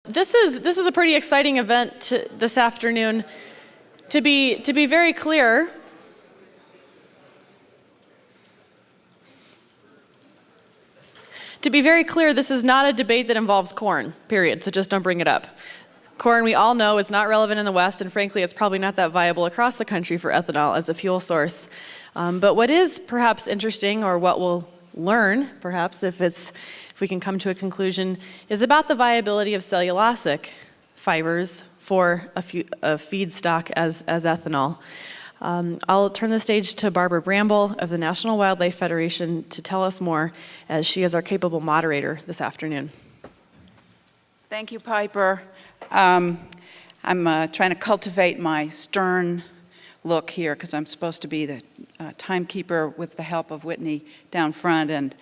do. This is a pretty exciting event this afternoon. To be very clear, this is not a debate that involves corn, period, so just don't bring it up. Corn, we all know, is not relevant in the West, and frankly, it's probably not that viable across the country for ethanol as a fuel source. But what is perhaps interesting, or what we'll learn, perhaps, if we can come to a conclusion, is about the viability of cellulosic fibers for a feedstock as ethanol. I'll turn the stage to Barbara Bramble of the National Wildlife Federation to tell us more, as she is our capable moderator this afternoon. Thank you, Piper. I'm trying to cultivate my stern look here because I'm supposed to be the timekeeper with the help of Whitney down front and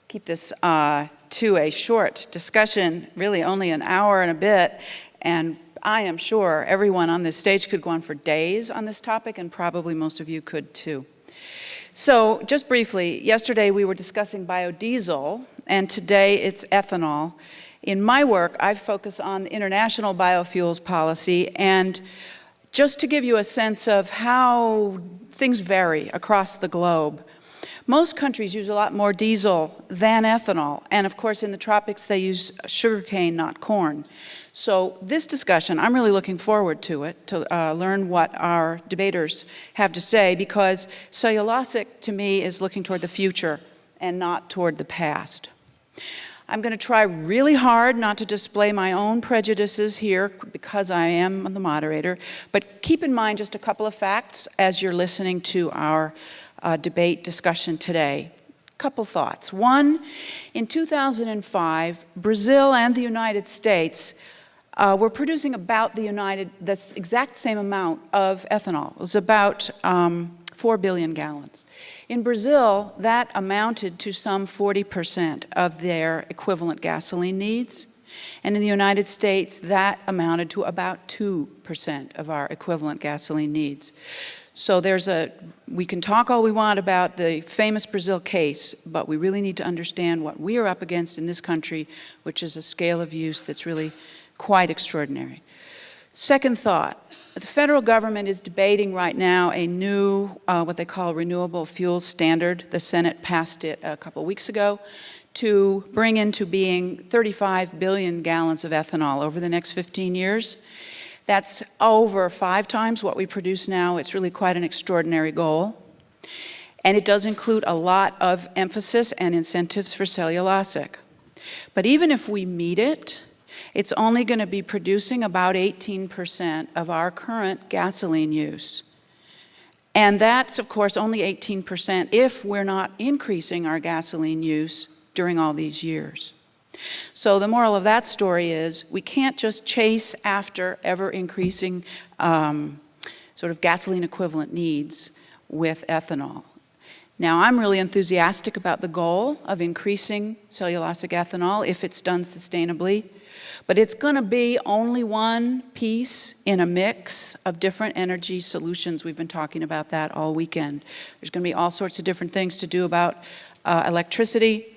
keep this to a short discussion, really only an hour and a bit. And I am sure everyone on this stage could go on for days on this topic, and probably most of you could too. So just briefly, yesterday we were discussing biodiesel, and today it's ethanol. In my work, I focus on international biofuels policy, and just to give you a sense of how things vary across the globe, most countries use a lot more diesel than ethanol, and of course in the tropics they use sugarcane, not corn. So this discussion, I'm really looking forward to it, to learn what our debaters have to say, because cellulosic to me is looking toward the future and not toward the past. I'm going to try really hard not to display my own prejudices here because I am the moderator, but keep in mind just a couple of facts as you're listening to our debate discussion today. Couple thoughts. One, in 2005, Brazil and the United States were producing about the exact same amount of ethanol. It was about 4 billion gallons. In Brazil, that amounted to some 40% of their equivalent gasoline needs. And in the United States, that amounted to about 2% of our equivalent gasoline needs. So we can talk all we want about the famous Brazil case, but we really need to understand what we are up against in this country, which is a scale of use that's really quite extraordinary. Second thought, the federal government is debating right now a new, what they call renewable fuels standard. The Senate passed it a couple weeks ago to bring into being 35 billion gallons of ethanol over the next 15 years. That's over 5 times what we produce now. It's really quite an extraordinary goal. And it does include a lot of emphasis and incentives for cellulosic. But even if we meet it, it's only going to be producing about 18% of our current gasoline use. And that's, of course, only 18% if we're not increasing our gasoline use during all these years. So the moral of that story is we can't just chase after ever-increasing sort of gasoline equivalent needs with ethanol. Now, I'm really enthusiastic about the goal of increasing cellulosic ethanol if it's done sustainably, but it's going to be only one piece in a mix of different energy solutions. We've been talking about that all weekend. There's going to be all sorts of different things to do about electricity.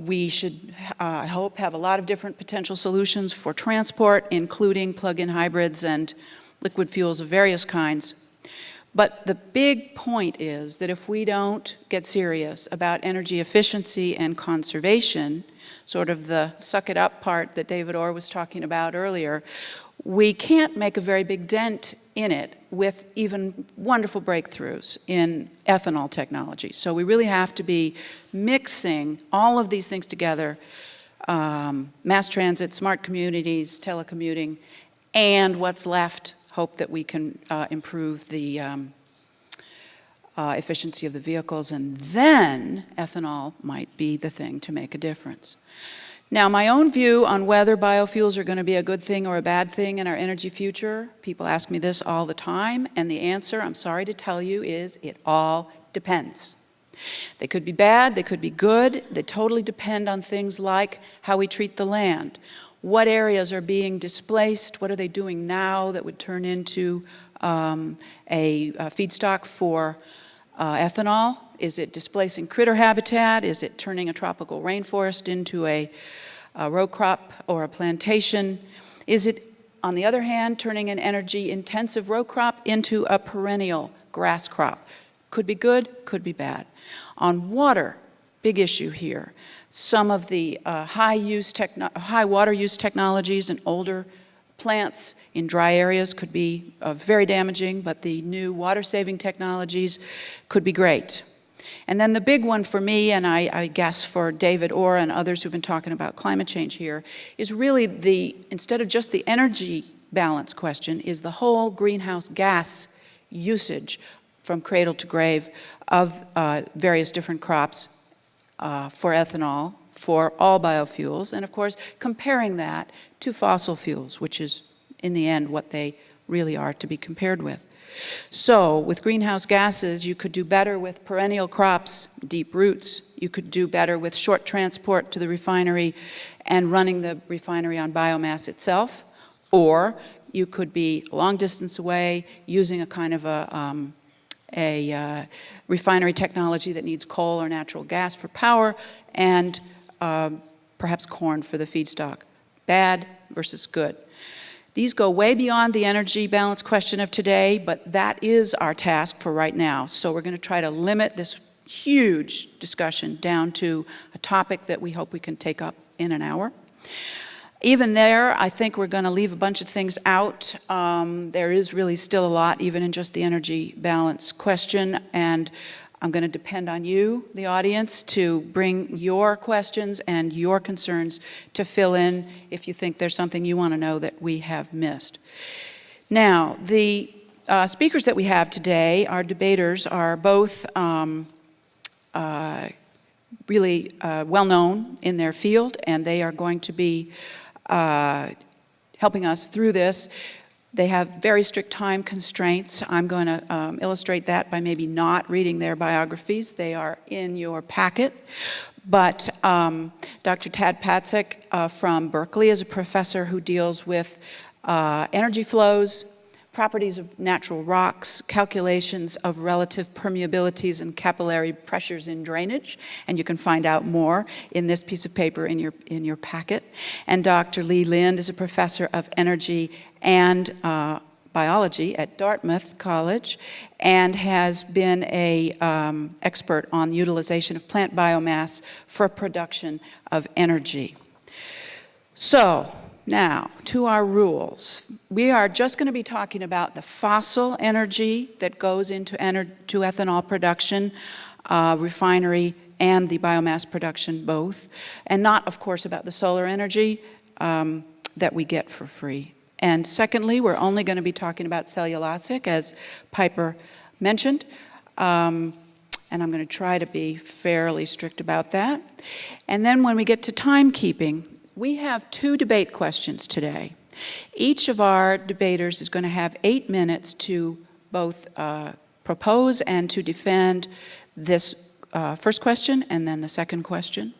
We should, I hope, have a lot of different potential solutions for transport, including plug-in hybrids and liquid fuels of various kinds. But the big point is that if we don't get serious about energy efficiency and conservation, sort of the suck it up part that David Orr was talking about earlier, we can't make a very big dent in it with even wonderful breakthroughs in ethanol technology. So we really have to be mixing all of these things together, mass transit, smart communities, telecommuting, and what's left, hope that we can improve the efficiency of the vehicles, and then ethanol might be the thing to make a difference. Now, my own view on whether biofuels are going to be a good thing or a bad thing in our energy future, people ask me this all the time, and the answer, I'm sorry to tell you, is it all depends. They could be bad, they could be good, they totally depend on things like how we treat the land. What areas are being displaced? What are they doing now that would turn into a feedstock for ethanol? Is it displacing critter habitat? Is it turning a tropical rainforest into a row crop or a plantation? Is it, on the other hand, turning an energy-intensive row crop into a perennial grass crop? Could be good, could be bad. On water, big issue here. Some of the high water use technologies and older plants in dry areas could be very damaging, but the new water-saving technologies could be great. And then the big one for me, and I guess for David Orr and others who've been talking about climate change here, is really instead of just the energy balance question, is the whole greenhouse gas usage from cradle to grave of various different crops for ethanol, for all biofuels, and of course comparing that to fossil fuels, which is in the end what they really are to be compared with. So with greenhouse gases, you could do better with perennial crops, deep roots. You could do better with short transport to the refinery and running the refinery on biomass itself. Or you could be a long distance away using a kind of a refinery technology that needs coal or natural gas for power and perhaps corn for the feedstock. Bad versus good. These go way beyond the energy balance question of today, but that is our task for right now. So we're going to try to limit this huge discussion down to a topic that we hope we can take up in an hour. Even there, I think we're going to leave a bunch of things out. There is really still a lot, even in just the energy balance question, and I'm going to depend on you, the audience, to bring your questions and your concerns to fill in if you think there's something you want to know that we have missed. Now, the speakers that we have today, our debaters, are both really well-known in their field, and they are going to be helping us through this. They have very strict time constraints. I'm going to illustrate that by maybe not reading their biographies. They are in your packet. But Dr. Tad Patzek from Berkeley is a professor who deals with energy flows, properties of natural rocks, calculations of relative permeabilities and capillary pressures in drainage, and you can find out more in this piece of paper in your packet. And Dr. Lee Lind is a professor of energy and biology at Dartmouth College and has been an expert on the utilization of plant biomass for production of energy. So, now, to our rules. We are just going to be talking about the fossil energy that goes into ethanol production, refinery, and the biomass production both, and not, of course, about the solar energy that we get for free. And secondly, we're only going to be talking about cellulosic, as Piper mentioned, and I'm going to try to be fairly strict about that. And then when we get to timekeeping, we have 2 debate questions today. Each of our debaters is going to have 8 minutes to both propose and to defend this first question and then the second question.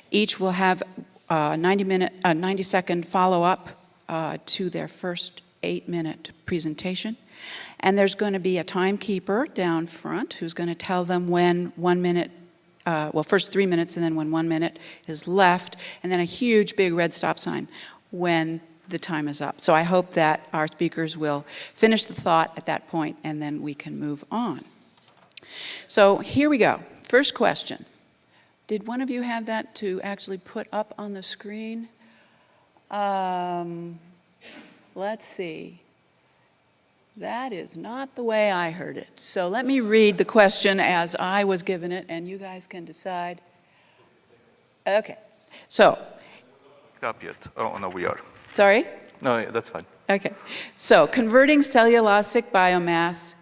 Each will have a 90-second follow-up to their first 8-minute presentation. And there's going to be a timekeeper down front who's going to tell them when 1 minute first 3 minutes and then when 1 minute is left, and then a huge big red stop sign when the time is up. So I hope that our speakers will finish the thought at that point and then we can move on. So here we go. First question. Did one of you have that to actually put up on the screen? Let's see. That is not the way I heard it. So let me read the question as I was given it, and you guys can decide. Okay. So. Up yet? Oh, no, we are. Sorry? No, that's fine. Okay. So converting cellulosic biomass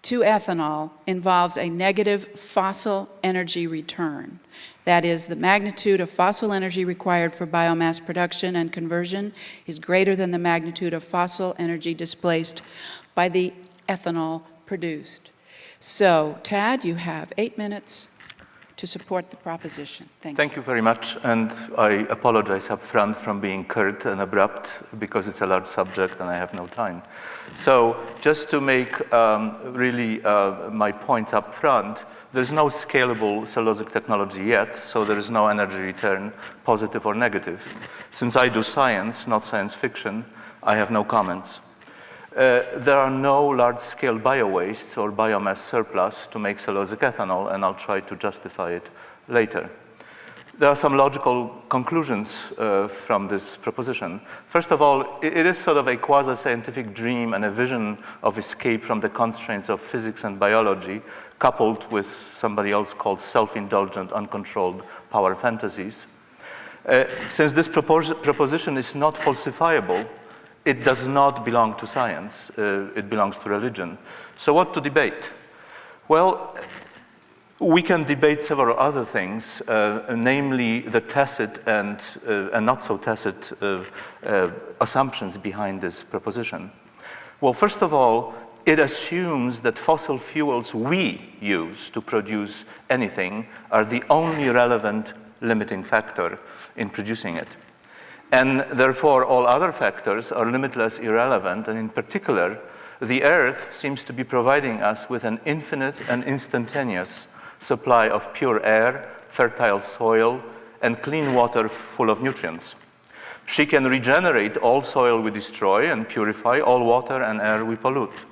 to ethanol involves a negative fossil energy return. That is, the magnitude of fossil energy required for biomass production and conversion is greater than the magnitude of fossil energy displaced by the ethanol produced. So, Tad, you have 8 minutes to support the proposition. Thank you very much, and I apologize up front from being curt and abrupt because it's a large subject and I have no time. So, just to make really my points up front, there's no scalable cellulosic technology yet, so there is no energy return, positive or negative. Since I do science, not science fiction, I have no comments. There are no large-scale bio-wastes or biomass surplus to make cellulosic ethanol, and I'll try to justify it later. There are some logical conclusions from this proposition. First of all, it is sort of a quasi-scientific dream and a vision of escape from the constraints of physics and biology, coupled with somebody else called self-indulgent, uncontrolled power fantasies. Since this proposition is not falsifiable, it does not belong to science. It belongs to religion. So what to debate? Well, we can debate several other things, namely the tacit and not so tacit assumptions behind this proposition. Well, first of all, it assumes that fossil fuels we use to produce anything are the only relevant limiting factor in producing it. And therefore, all other factors are limitless irrelevant, and in particular, the Earth seems to be providing us with an infinite and instantaneous supply of pure air, fertile soil, and clean water full of nutrients. She can regenerate all soil we destroy and purify all water and air we pollute.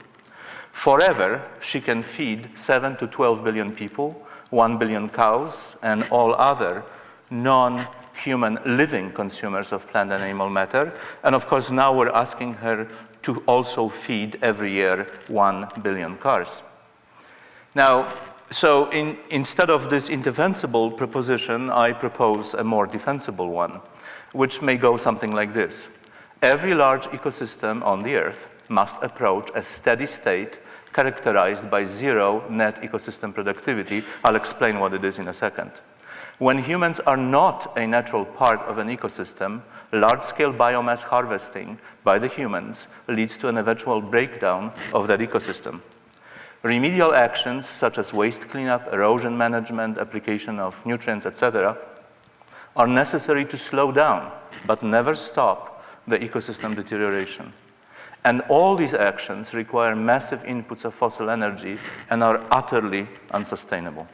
Forever, she can feed 7 to 12 billion people, 1 billion cows, and all other non-human living consumers of plant and animal matter. And of course, now we're asking her to also feed every year 1 billion cars. Now, so instead of this indefensible proposition, I propose a more defensible one, which may go something like this. Every large ecosystem on the Earth must approach a steady state characterized by zero net ecosystem productivity. I'll explain what it is in a second. When humans are not a natural part of an ecosystem, large-scale biomass harvesting by the humans leads to an eventual breakdown of that ecosystem. Remedial actions such as waste cleanup, erosion management, application of nutrients, etc., are necessary to slow down, but never stop the ecosystem deterioration. And all these actions require massive inputs of fossil energy and are utterly unsustainable.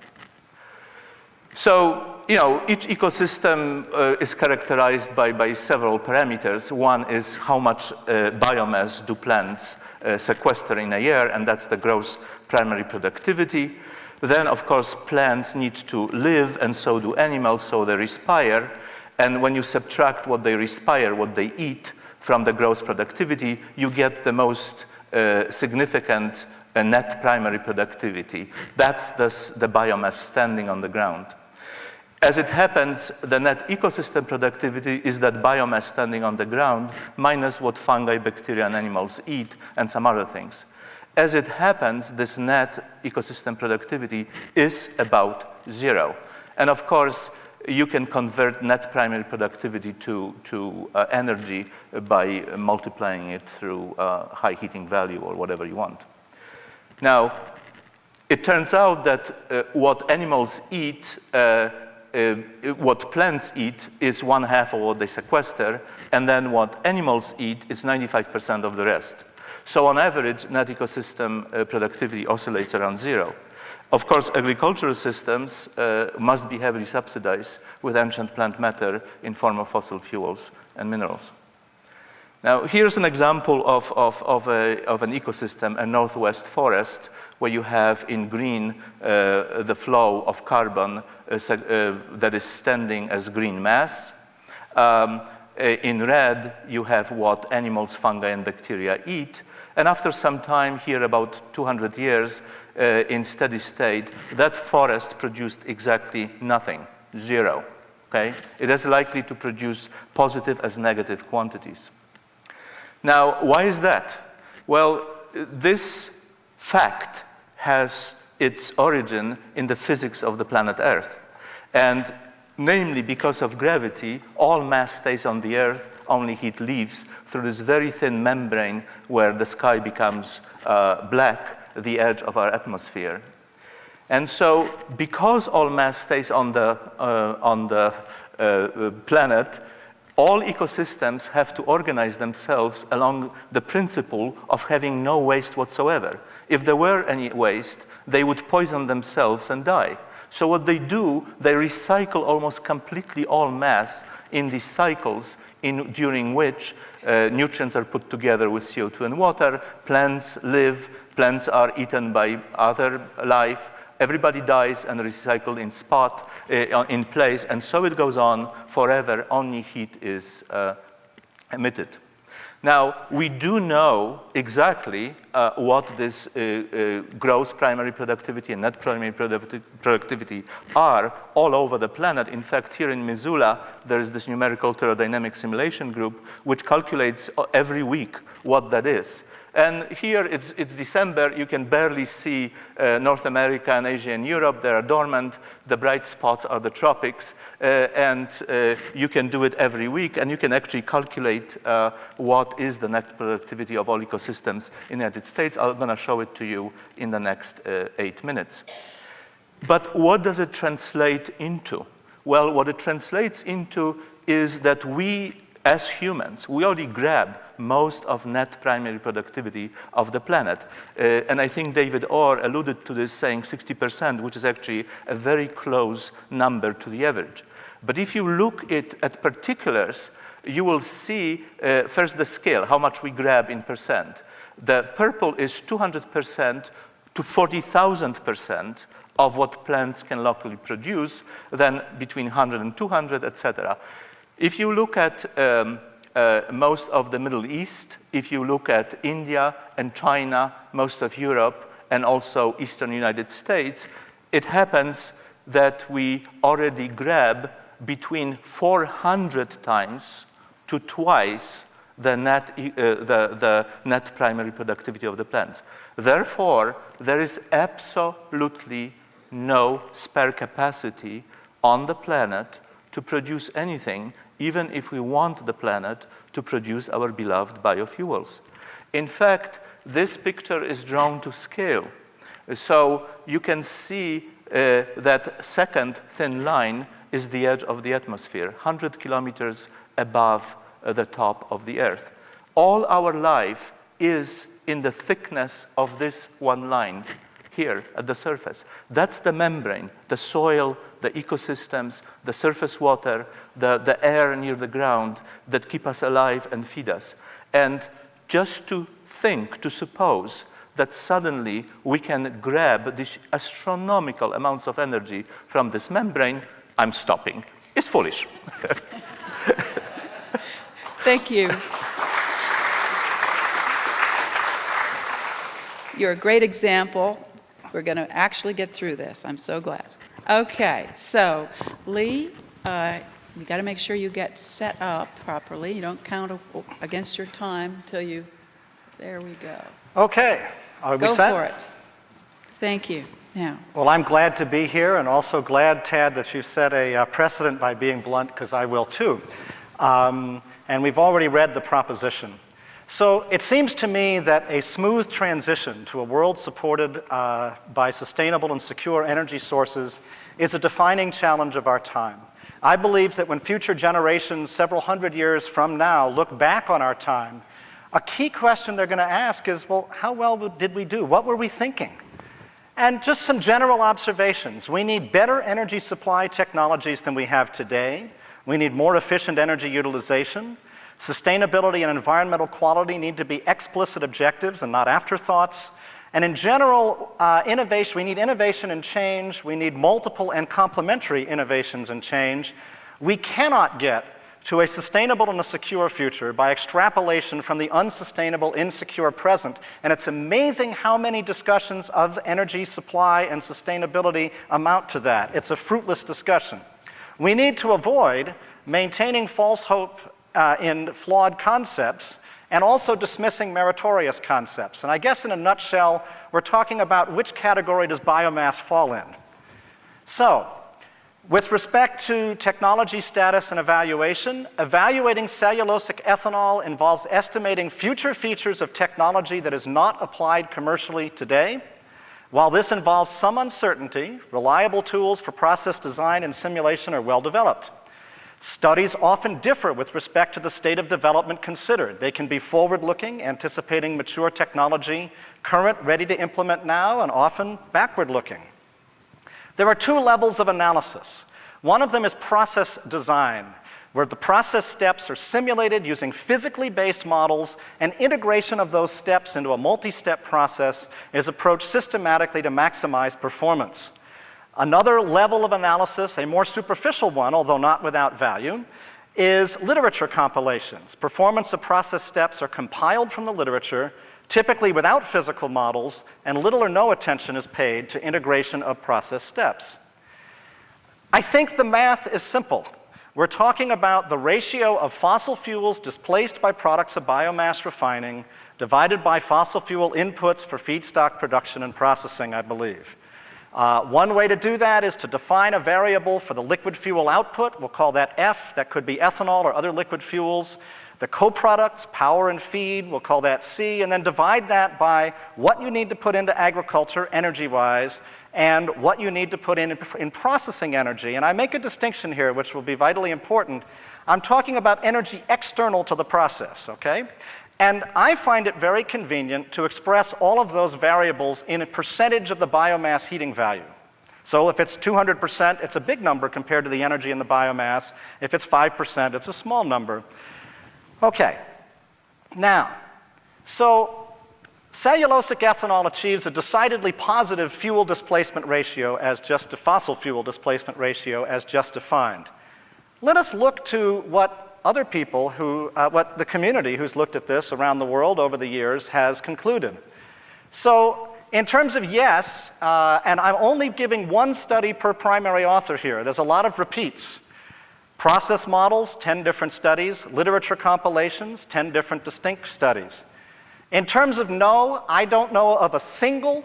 So, each ecosystem is characterized by several parameters. One is how much biomass do plants sequester in a year, and that's the gross primary productivity. Then, of course, plants need to live, and so do animals, so they respire. And when you subtract what they respire, what they eat, from the gross productivity, you get the most significant net primary productivity. That's the biomass standing on the ground. As it happens, the net ecosystem productivity is that biomass standing on the ground minus what fungi, bacteria, and animals eat, and some other things. As it happens, this net ecosystem productivity is about zero. And of course, you can convert net primary productivity to energy by multiplying it through high heating value or whatever you want. Now, it turns out that what animals eat, what plants eat is 1/2 of what they sequester, and then what animals eat is 95% of the rest. So on average, net ecosystem productivity oscillates around zero. Of course, agricultural systems must be heavily subsidized with ancient plant matter in form of fossil fuels and minerals. Now, here's an example of an ecosystem, a northwest forest, where you have in green the flow of carbon that is standing as green mass. In red, you have what animals, fungi, and bacteria eat. And after some time, here about 200 years, in steady state, that forest produced exactly nothing, zero, okay? It is likely to produce positive as negative quantities. Now, why is that? Well, this fact has its origin in the physics of the planet Earth. And namely, because of gravity, all mass stays on the Earth, only heat leaves through this very thin membrane where the sky becomes black, the edge of our atmosphere. And so, because all mass stays on the planet, all ecosystems have to organize themselves along the principle of having no waste whatsoever. If there were any waste, they would poison themselves and die. So what they do, they recycle almost completely all mass in these cycles during which nutrients are put together with CO2 and water, plants live, plants are eaten by other life, everybody dies and recycled in place, and so it goes on forever, only heat is emitted. Now, we do know exactly what this gross primary productivity and net primary productivity are all over the planet. In fact, here in Missoula, there is this numerical thermodynamic simulation group which calculates every week what that is. And here it's December, you can barely see North America and Asia and Europe, they are dormant, the bright spots are the tropics, and you can do it every week, and you can actually calculate what is the net productivity of all ecosystems in the United States. I'm gonna show it to you in the next 8 minutes. But what does it translate into? Well, what it translates into is that we, as humans, we already grab most of net primary productivity of the planet. And I think David Orr alluded to this, saying 60%, which is actually a very close number to the average. But if you look at particulars, you will see first the scale, how much we grab in percent. The purple is 200% to 40,000% of what plants can locally produce, then between 100 and 200, etc. If you look at most of the Middle East, if you look at India and China, most of Europe, and also Eastern United States, it happens that we already grab between 400 times to twice the net primary productivity of the plants. Therefore, there is absolutely no spare capacity on the planet to produce anything, even if we want the planet to produce our beloved biofuels. In fact, this picture is drawn to scale. So you can see that second thin line is the edge of the atmosphere, 100 kilometers above the top of the Earth. All our life is in the thickness of this one line here at the surface. That's the membrane, the soil, the ecosystems, the surface water, the air near the ground that keep us alive and feed us. And just to suppose that suddenly we can grab these astronomical amounts of energy from this membrane, I'm stopping. It's foolish. Thank you. You're a great example. We're going to actually get through this. I'm so glad. Okay, so Lee, you got to make sure you get set up properly. You don't count against your time until you, there we go. Okay, are we set? Go for it. Thank you. Now. Well, I'm glad to be here, and also glad, Tad, that you set a precedent by being blunt, because I will too. And we've already read the proposition. So it seems to me that a smooth transition to a world supported by sustainable and secure energy sources is a defining challenge of our time. I believe that when future generations, several hundred years from now, look back on our time, a key question they're going to ask is, well, how well did we do? What were we thinking? And just some general observations. We need better energy supply technologies than we have today. We need more efficient energy utilization. Sustainability and environmental quality need to be explicit objectives and not afterthoughts. And in general, innovation, we need innovation and change. We need multiple and complementary innovations and change. We cannot get to a sustainable and a secure future by extrapolation from the unsustainable, insecure present. And it's amazing how many discussions of energy supply and sustainability amount to that. It's a fruitless discussion. We need to avoid maintaining false hope in flawed concepts and also dismissing meritorious concepts. And I guess in a nutshell, we're talking about which category does biomass fall in. So, with respect to technology status and evaluation, evaluating cellulosic ethanol involves estimating future features of technology that is not applied commercially today. While this involves some uncertainty, reliable tools for process design and simulation are well developed. Studies often differ with respect to the state of development considered. They can be forward-looking, anticipating mature technology, current, ready to implement now, and often backward-looking. There are two levels of analysis. One of them is process design, where the process steps are simulated using physically based models, and integration of those steps into a multi-step process is approached systematically to maximize performance. Another level of analysis, a more superficial one, although not without value, is literature compilations. Performance of process steps are compiled from the literature, typically without physical models, and little or no attention is paid to integration of process steps. I think the math is simple. We're talking about the ratio of fossil fuels displaced by products of biomass refining divided by fossil fuel inputs for feedstock production and processing, I believe. One way to do that is to define a variable for the liquid fuel output. We'll call that F. That could be ethanol or other liquid fuels. The co-products, power and feed, we'll call that C, and then divide that by what you need to put into agriculture energy-wise and what you need to put in processing energy. And I make a distinction here, which will be vitally important. I'm talking about energy external to the process, okay? And I find it very convenient to express all of those variables in a percentage of the biomass heating value. So if it's 200%, it's a big number compared to the energy in the biomass. If it's 5%, it's a small number. Okay, now, so cellulosic ethanol achieves a decidedly positive fuel displacement ratio as just a fossil fuel displacement ratio as just defined. Let us look to what other people what the community who's looked at this around the world over the years has concluded. So in terms of yes, and I'm only giving one study per primary author here. There's a lot of repeats. Process models, 10 different studies. Literature compilations, 10 different distinct studies. In terms of no, I don't know of a single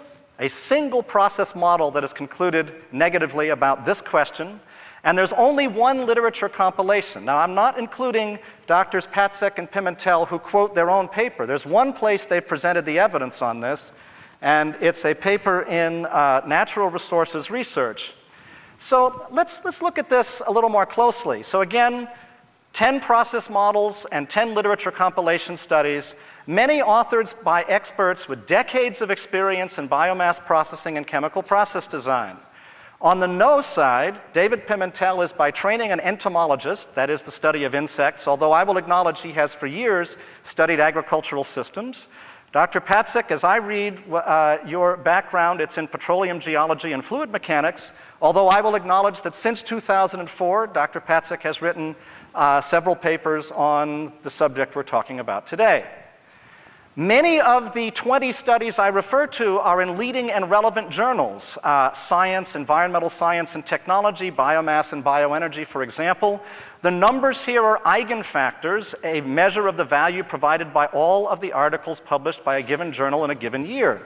process model that has concluded negatively about this question. And there's only one literature compilation. Now, I'm not including Drs. Patzek and Pimentel who quote their own paper. There's one place they've presented the evidence on this, and it's a paper in Natural Resources Research. So let's look at this a little more closely. So again, 10 process models and 10 literature compilation studies, many authored by experts with decades of experience in biomass processing and chemical process design. On the no side, David Pimentel is by training an entomologist, that is the study of insects, although I will acknowledge he has for years studied agricultural systems. Dr. Patzek, as I read your background, it's in petroleum geology and fluid mechanics, although I will acknowledge that since 2004, Dr. Patzek has written several papers on the subject we're talking about today. Many of the 20 studies I refer to are in leading and relevant journals, Science, Environmental Science and Technology, Biomass and Bioenergy, for example. The numbers here are eigenfactors, a measure of the value provided by all of the articles published by a given journal in a given year.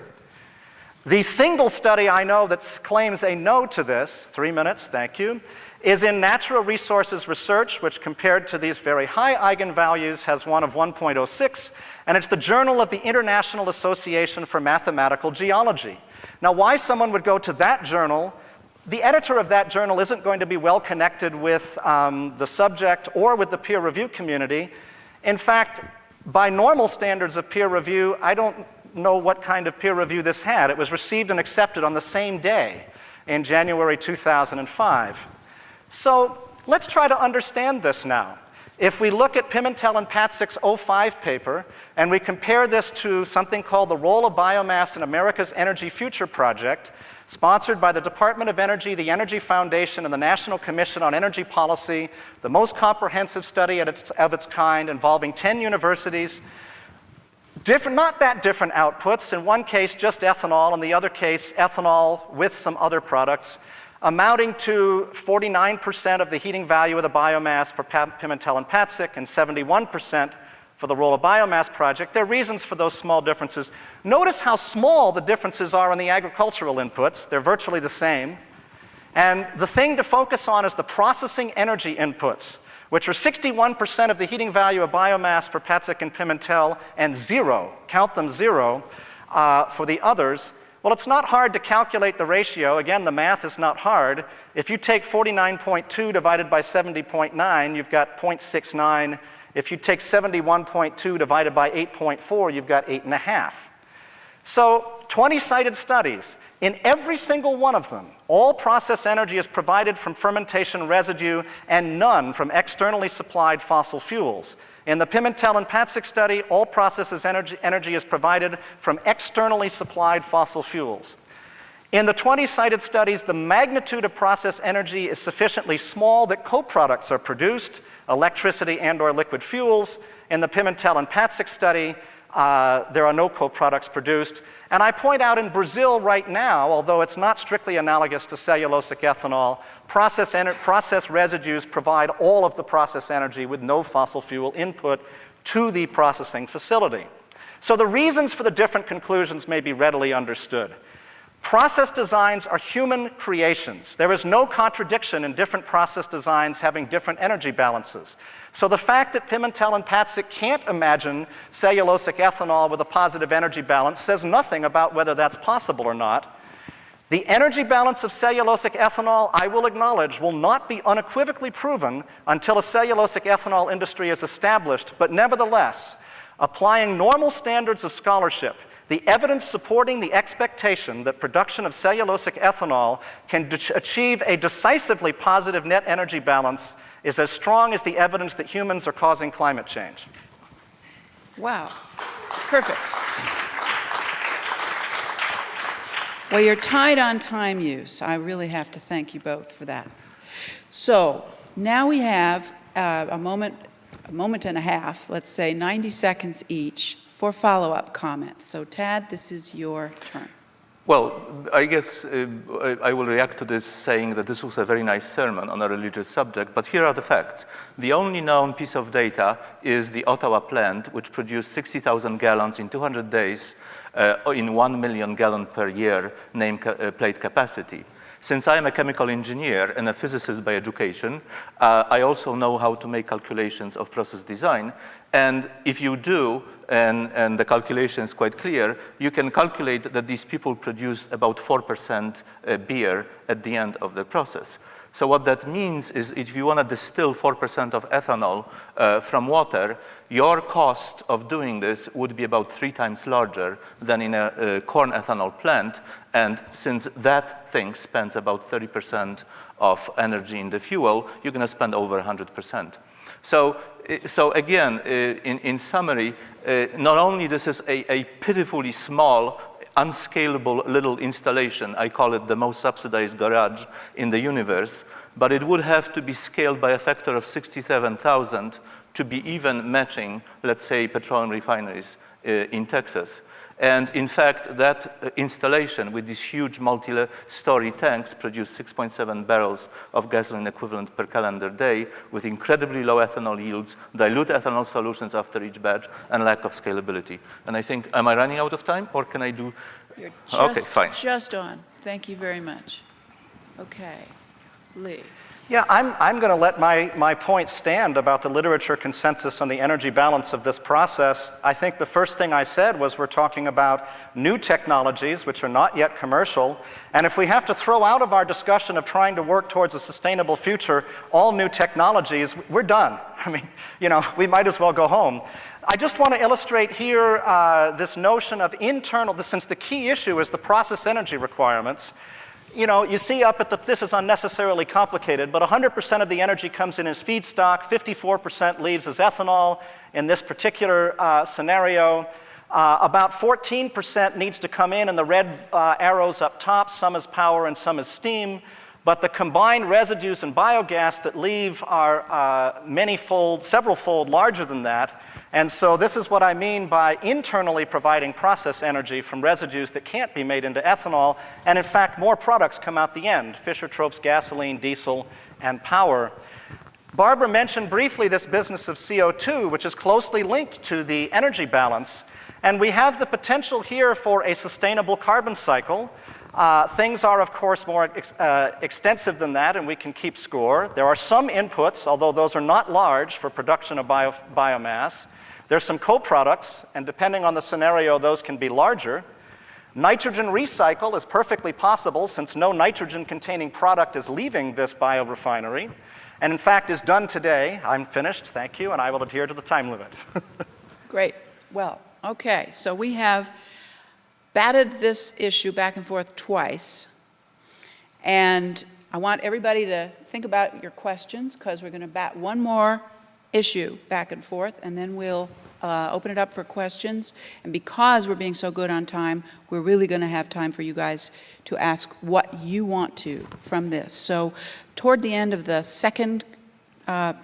The single study I know that claims a no to this, 3 minutes, thank you, is in Natural Resources Research, which compared to these very high eigenvalues has one of 1.06, and it's the Journal of the International Association for Mathematical Geology. Now, why someone would go to that journal, the editor of that journal isn't going to be well connected with the subject or with the peer review community. In fact, by normal standards of peer review, I don't know what kind of peer review this had. It was received and accepted on the same day in January 2005. So let's try to understand this now. If we look at Pimentel and Patzek's 05 paper, and we compare this to something called the Role of Biomass in America's Energy Future Project, sponsored by the Department of Energy, the Energy Foundation, and the National Commission on Energy Policy, the most comprehensive study of its kind involving 10 universities, not that different outputs. In one case, just ethanol. In the other case, ethanol with some other products, amounting to 49% of the heating value of the biomass for Pimentel and Patzek and 71% for the Role of Biomass project. There are reasons for those small differences. Notice how small the differences are in the agricultural inputs. They're virtually the same. And the thing to focus on is the processing energy inputs, which are 61% of the heating value of biomass for Patzek and Pimentel and 0, count them 0, for the others. Well, it's not hard to calculate the ratio. Again, the math is not hard. If you take 49.2 divided by 70.9, you've got 0.69. If you take 71.2 divided by 8.4, you've got 8.5. So 20 cited studies. In every single one of them, all process energy is provided from fermentation residue and none from externally supplied fossil fuels. In the Pimentel and Patzig study, all process energy is provided from externally supplied fossil fuels. In the 20 cited studies, the magnitude of process energy is sufficiently small that co-products are produced, electricity and/or liquid fuels. In the Pimentel and Patzig study, there are no co-products produced. And I point out in Brazil right now, although it's not strictly analogous to cellulosic ethanol, process residues provide all of the process energy with no fossil fuel input to the processing facility. So the reasons for the different conclusions may be readily understood. Process designs are human creations. There is no contradiction in different process designs having different energy balances. So the fact that Pimentel and Patzig can't imagine cellulosic ethanol with a positive energy balance says nothing about whether that's possible or not. The energy balance of cellulosic ethanol, I will acknowledge, will not be unequivocally proven until a cellulosic ethanol industry is established, but nevertheless, applying normal standards of scholarship, the evidence supporting the expectation that production of cellulosic ethanol can achieve a decisively positive net energy balance is as strong as the evidence that humans are causing climate change. Wow. Perfect. Well, you're tied on time use. I really have to thank you both for that. So now we have a moment and a half, let's say 90 seconds each, for follow-up comments. So Tad, this is your turn. Well, I guess I will react to this saying that this was a very nice sermon on a religious subject, but here are the facts. The only known piece of data is the Ottawa plant, which produced 60,000 gallons in 200 days in 1 million gallon per year nameplate capacity. Since I am a chemical engineer and a physicist by education, I also know how to make calculations of process design. And if you do, and the calculation is quite clear, you can calculate that these people produce about 4% beer at the end of the process. So what that means is if you want to distill 4% of ethanol from water, your cost of doing this would be about 3 times larger than in a corn ethanol plant. And since that thing spends about 30% of energy in the fuel, you're going to spend over 100%. So again, in summary, not only this is a pitifully small, unscalable little installation, I call it the most subsidized garage in the universe, but it would have to be scaled by a factor of 67,000 to be even matching, let's say, petroleum refineries in Texas. And in fact, that installation with these huge multi-story tanks produced 6.7 barrels of gasoline equivalent per calendar day with incredibly low ethanol yields, dilute ethanol solutions after each batch, and lack of scalability. And I think, am I running out of time or can I do? You're just, okay, fine. Just on. Thank you very much. Okay. Lee. Yeah, I'm going to let my point stand about the literature consensus on the energy balance of this process. I think the first thing I said was we're talking about new technologies which are not yet commercial. And if we have to throw out of our discussion of trying to work towards a sustainable future all new technologies, we're done. I mean, we might as well go home. I just want to illustrate here this notion of internal, since the key issue is the process energy requirements. You see up at this is unnecessarily complicated, but 100% of the energy comes in as feedstock, 54% leaves as ethanol in this particular scenario. About 14% needs to come in the red arrows up top, some as power and some as steam. But the combined residues and biogas that leave are several-fold larger than that. And so this is what I mean by internally providing process energy from residues that can't be made into ethanol. And in fact, more products come out the end, Fischer-Tropsch gasoline, diesel, and power. Barbara mentioned briefly this business of CO2, which is closely linked to the energy balance. And we have the potential here for a sustainable carbon cycle. Things are, of course, more extensive than that, and we can keep score. There are some inputs, although those are not large, for production of biomass. There's some co-products, and depending on the scenario, those can be larger. Nitrogen recycle is perfectly possible since no nitrogen-containing product is leaving this biorefinery, and in fact is done today. I'm finished, thank you, and I will adhere to the time limit. Great. Well, okay, so we have batted this issue back and forth twice. And I want everybody to think about your questions, because we're going to bat one more issue back and forth, and then we'll open it up for questions. And because we're being so good on time, we're really going to have time for you guys to ask what you want to from this. So toward the end of the second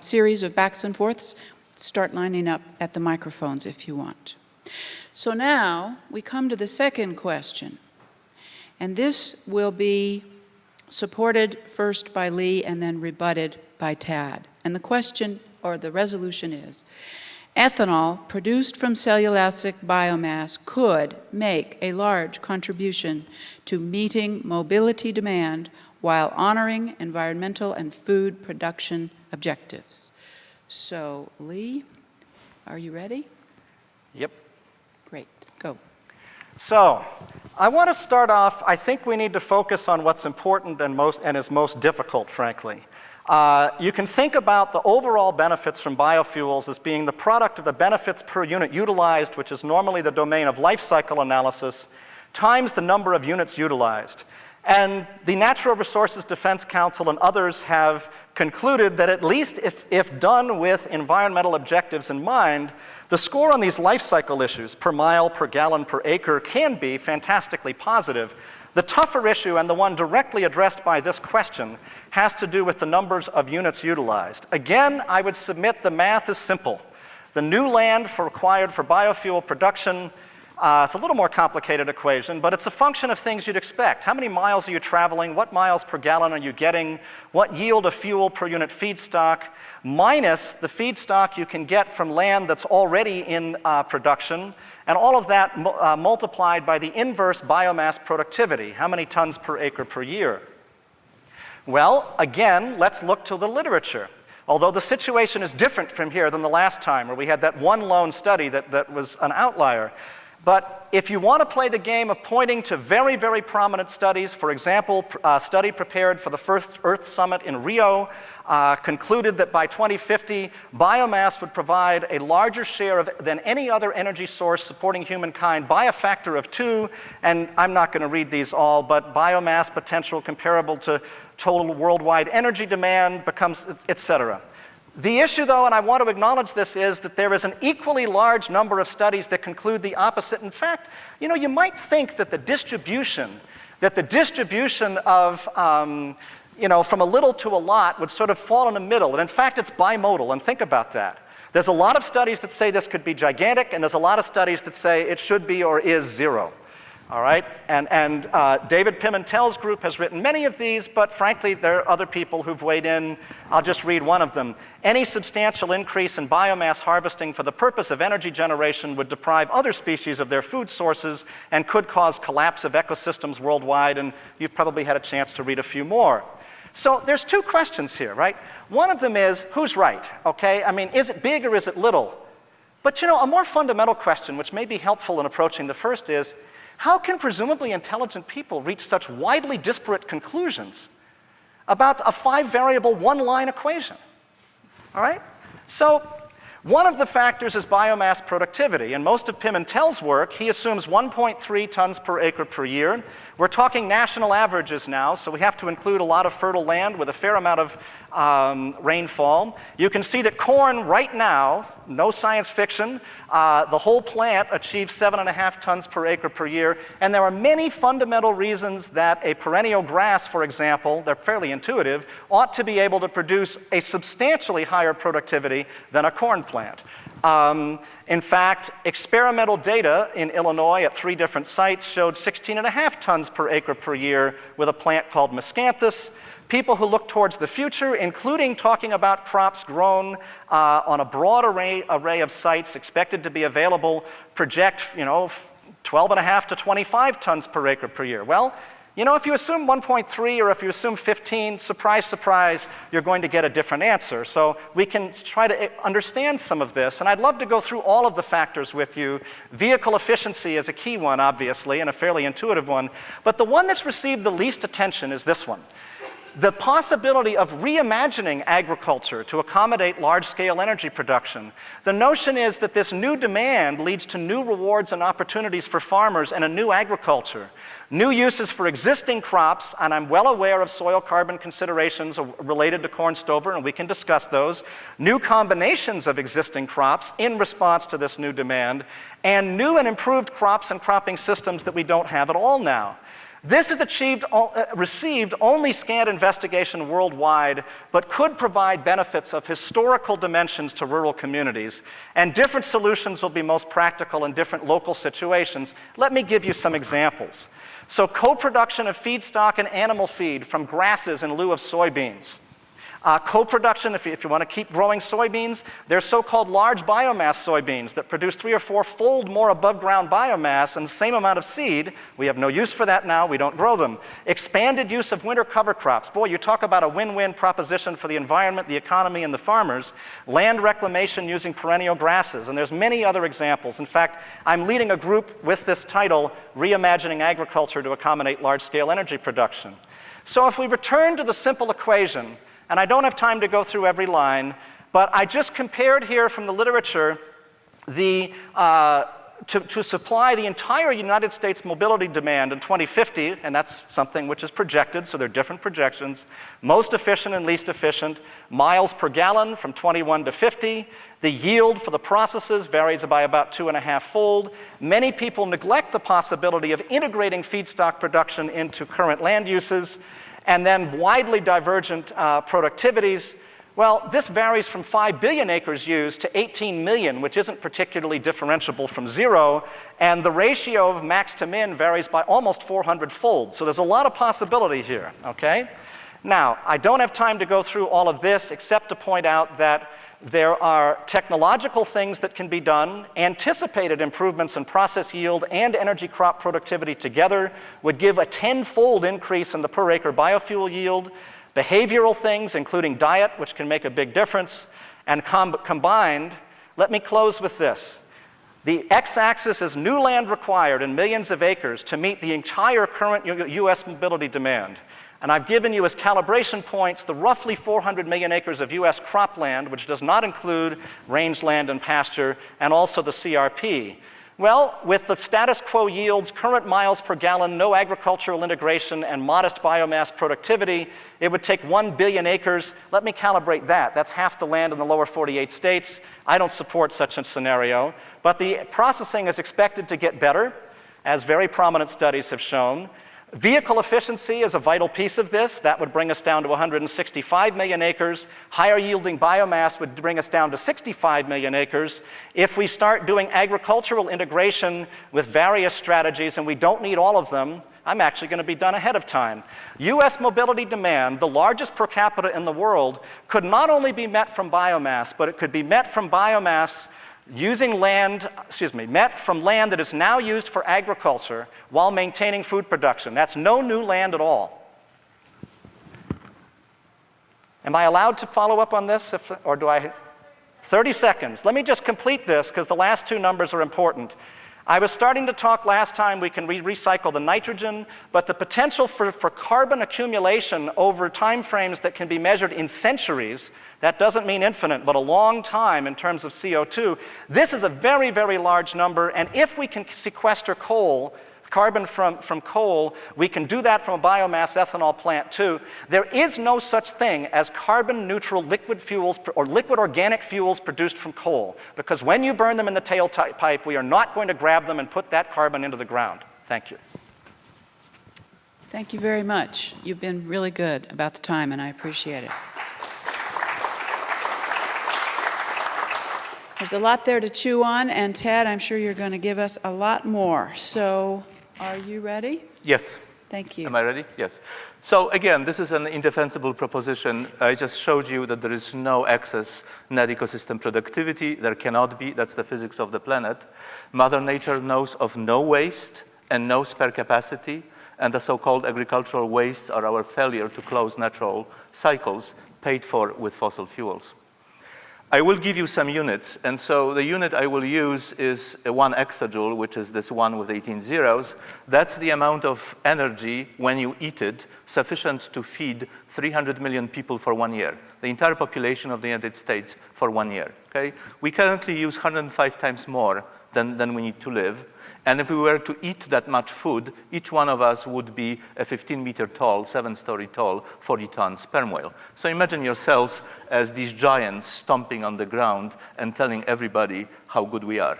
series of backs and forths, start lining up at the microphones if you want. So now we come to the second question. And this will be supported first by Lee and then rebutted by Tad. And the question, or the resolution, is, ethanol produced from cellulosic biomass could make a large contribution to meeting mobility demand while honoring environmental and food production objectives. So, Lee, are you ready? Yep. Great, go. So, I want to start off, I think we need to focus on what's important and is most difficult, frankly. You can think about the overall benefits from biofuels as being the product of the benefits per unit utilized, which is normally the domain of life cycle analysis, times the number of units utilized. And the Natural Resources Defense Council and others have concluded that at least if done with environmental objectives in mind, the score on these life cycle issues, per mile, per gallon, per acre, can be fantastically positive. The tougher issue, and the one directly addressed by this question, has to do with the numbers of units utilized. Again, I would submit the math is simple. The new land required for biofuel production, it's a little more complicated equation, but it's a function of things you'd expect. How many miles are you traveling? What miles per gallon are you getting? What yield of fuel per unit feedstock? Minus the feedstock you can get from land that's already in production, and all of that multiplied by the inverse biomass productivity. How many tons per acre per year? Well, again, let's look to the literature. Although the situation is different from here than the last time, where we had that one lone study that was an outlier. But if you want to play the game of pointing to very, very prominent studies, for example, a study prepared for the first Earth Summit in Rio concluded that by 2050, biomass would provide a larger share than any other energy source supporting humankind by a factor of 2. And I'm not going to read these all, but biomass potential comparable to total worldwide energy demand becomes, et cetera. The issue, though, and I want to acknowledge this, is that there is an equally large number of studies that conclude the opposite. In fact, you might think that the distribution of, from a little to a lot would sort of fall in the middle. And in fact, it's bimodal, and think about that. There's a lot of studies that say this could be gigantic, and there's a lot of studies that say it should be or is 0. All right? And David Pimentel's group has written many of these, but frankly, there are other people who've weighed in. I'll just read one of them. Any substantial increase in biomass harvesting for the purpose of energy generation would deprive other species of their food sources and could cause collapse of ecosystems worldwide, and you've probably had a chance to read a few more. So there's two questions here, right? One of them is, who's right, okay? I mean, is it big or is it little? But a more fundamental question, which may be helpful in approaching the first, is, how can presumably intelligent people reach such widely disparate conclusions about a 5-variable, one-line equation? All right? So one of the factors is biomass productivity. In most of Pimentel's work, he assumes 1.3 tons per acre per year. We're talking national averages now, so we have to include a lot of fertile land with a fair amount of rainfall. You can see that corn right now, no science fiction, the whole plant achieves 7.5 tons per acre per year. And there are many fundamental reasons that a perennial grass, for example, they're fairly intuitive, ought to be able to produce a substantially higher productivity than a corn plant. In fact, experimental data in Illinois at 3 different sites showed 16.5 tons per acre per year with a plant called Miscanthus. People who look towards the future, including talking about crops grown on a broad array of sites expected to be available, project 12.5 to 25 tons per acre per year. Well, if you assume 1.3 or if you assume 15, surprise, surprise, you're going to get a different answer. So we can try to understand some of this. And I'd love to go through all of the factors with you. Vehicle efficiency is a key one, obviously, and a fairly intuitive one. But the one that's received the least attention is this one. the possibility of reimagining agriculture to accommodate large-scale energy production. The notion is that this new demand leads to new rewards and opportunities for farmers and a new agriculture. New uses for existing crops, and I'm well aware of soil carbon considerations related to corn stover, and we can discuss those. New combinations of existing crops in response to this new demand, and new and improved crops and cropping systems that we don't have at all now. This has received only scant investigation worldwide, but could provide benefits of historical dimensions to rural communities. And different solutions will be most practical in different local situations. Let me give you some examples. So co-production of feedstock and animal feed from grasses in lieu of soybeans. Co-production, if you want to keep growing soybeans, there's so-called large biomass soybeans that produce 3 or 4-fold more above-ground biomass and the same amount of seed. We have no use for that now. We don't grow them. Expanded use of winter cover crops. Boy, you talk about a win-win proposition for the environment, the economy, and the farmers. Land reclamation using perennial grasses, and there's many other examples. In fact, I'm leading a group with this title, Reimagining Agriculture to Accommodate Large-Scale Energy Production. So if we return to the simple equation, and I don't have time to go through every line, but I just compared here from the literature to supply the entire United States mobility demand in 2050, and that's something which is projected, so there are different projections, most efficient and least efficient, miles per gallon from 21 to 50. The yield for the processes varies by about 2.5-fold. Many people neglect the possibility of integrating feedstock production into current land uses, and then widely divergent productivities. Well, this varies from 5 billion acres used to 18 million, which isn't particularly differentiable from 0, and the ratio of max to min varies by almost 400-fold. So there's a lot of possibility here, okay? Now, I don't have time to go through all of this except to point out that there are technological things that can be done. Anticipated improvements in process yield and energy crop productivity together would give a 10-fold increase in the per acre biofuel yield. Behavioral things, including diet, which can make a big difference. And combined, let me close with this. The x-axis is new land required in millions of acres to meet the entire current U.S. mobility demand. And I've given you as calibration points the roughly 400 million acres of U.S. cropland, which does not include rangeland and pasture, and also the CRP. Well, with the status quo yields, current miles per gallon, no agricultural integration, and modest biomass productivity, it would take 1 billion acres. Let me calibrate that. That's half the land in the lower 48 states. I don't support such a scenario. But the processing is expected to get better, as very prominent studies have shown. Vehicle efficiency is a vital piece of this. That would bring us down to 165 million acres. Higher yielding biomass would bring us down to 65 million acres. If we start doing agricultural integration with various strategies, and we don't need all of them, I'm actually going to be done ahead of time. U.S. mobility demand, the largest per capita in the world, could not only be met from biomass, but it could be met from biomass using land, met from land that is now used for agriculture while maintaining food production. That's no new land at all. Am I allowed to follow up on this, or do I? 30 seconds. Let me just complete this because the last two numbers are important. I was starting to talk last time, we can recycle the nitrogen, but the potential for carbon accumulation over time frames that can be measured in centuries, that doesn't mean infinite, but a long time in terms of CO2. This is a very, very large number, and if we can sequester carbon from coal, we can do that from a biomass ethanol plant too. There is no such thing as carbon neutral liquid fuels or liquid organic fuels produced from coal, because when you burn them in the tailpipe, we are not going to grab them and put that carbon into the ground. Thank you. Thank you very much. You've been really good about the time, and I appreciate it. There's a lot there to chew on, and Ted, I'm sure you're going to give us a lot more. So, are you ready? Yes. Thank you. Am I ready? Yes. So again, this is an indefensible proposition. I just showed you that there is no excess net ecosystem productivity. There cannot be. That's the physics of the planet. Mother Nature knows of no waste and no spare capacity, and the so-called agricultural wastes are our failure to close natural cycles paid for with fossil fuels. I will give you some units, and so the unit I will use is 1 exajoule, which is this one with 18 zeros. That's the amount of energy, when you eat it, sufficient to feed 300 million people for 1 year, the entire population of the United States for 1 year, okay? We currently use 105 times more than we need to live. And if we were to eat that much food, each one of us would be a 15-meter tall, 7-story tall, 40-ton sperm whale. So imagine yourselves as these giants stomping on the ground and telling everybody how good we are.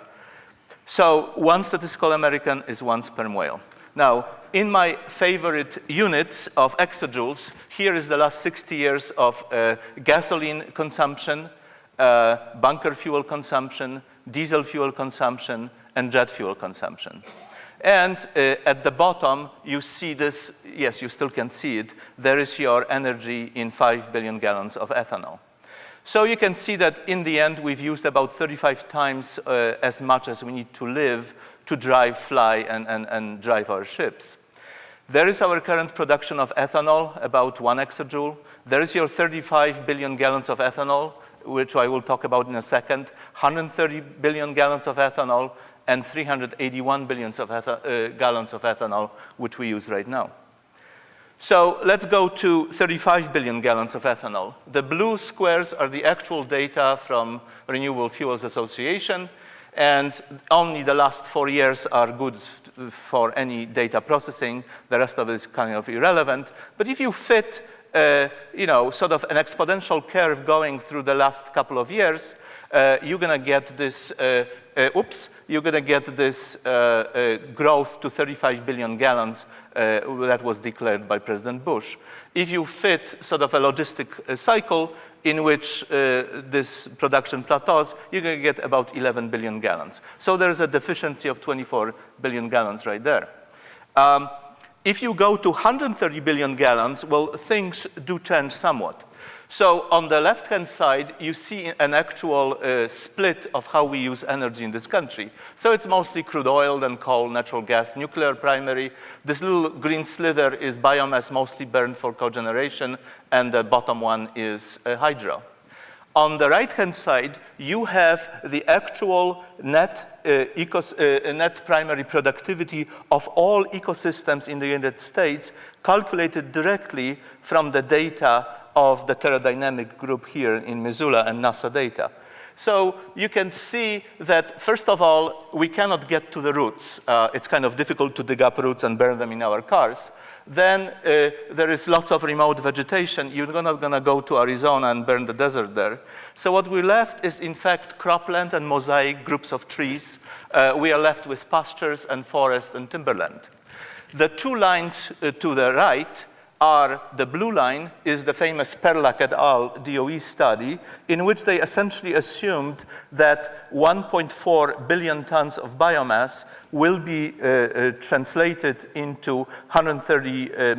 So 1 statistical American is 1 sperm whale. Now, in my favorite units of exajoules, here is the last 60 years of gasoline consumption, bunker fuel consumption, diesel fuel consumption, and jet fuel consumption. And at the bottom, you see this, yes, you still can see it, there is your energy in 5 billion gallons of ethanol. So you can see that in the end, we've used about 35 times as much as we need to live to drive, fly, and drive our ships. There is our current production of ethanol, about 1 exajoule. There is your 35 billion gallons of ethanol, which I will talk about in a second, 130 billion gallons of ethanol, and 381 billion gallons of ethanol, which we use right now. So let's go to 35 billion gallons of ethanol. The blue squares are the actual data from Renewable Fuels Association, and only the last 4 years are good for any data processing. The rest of it is kind of irrelevant. But if you fit sort of an exponential curve going through the last couple of years, you're going to get this, growth to 35 billion gallons that was declared by President Bush. If you fit sort of a logistic cycle in which this production plateaus, you're going to get about 11 billion gallons. So there's a deficiency of 24 billion gallons right there. If you go to 130 billion gallons, well, things do change somewhat. So on the left-hand side, you see an actual split of how we use energy in this country. So it's mostly crude oil, then coal, natural gas, nuclear primary. This little green slither is biomass mostly burned for cogeneration, and the bottom one is hydro. On the right-hand side, you have the actual net primary productivity of all ecosystems in the United States, calculated directly from the data of the Terradynamic group here in Missoula and NASA data. So you can see that, first of all, we cannot get to the roots. It's kind of difficult to dig up roots and burn them in our cars. Then there is lots of remote vegetation. You're not going to go to Arizona and burn the desert there. So what we left is, in fact, cropland and mosaic groups of trees. We are left with pastures and forest and timberland. The 2 lines to the right are, the blue line is the famous Perlak et al. DOE study, in which they essentially assumed that 1.4 billion tons of biomass will be translated into 130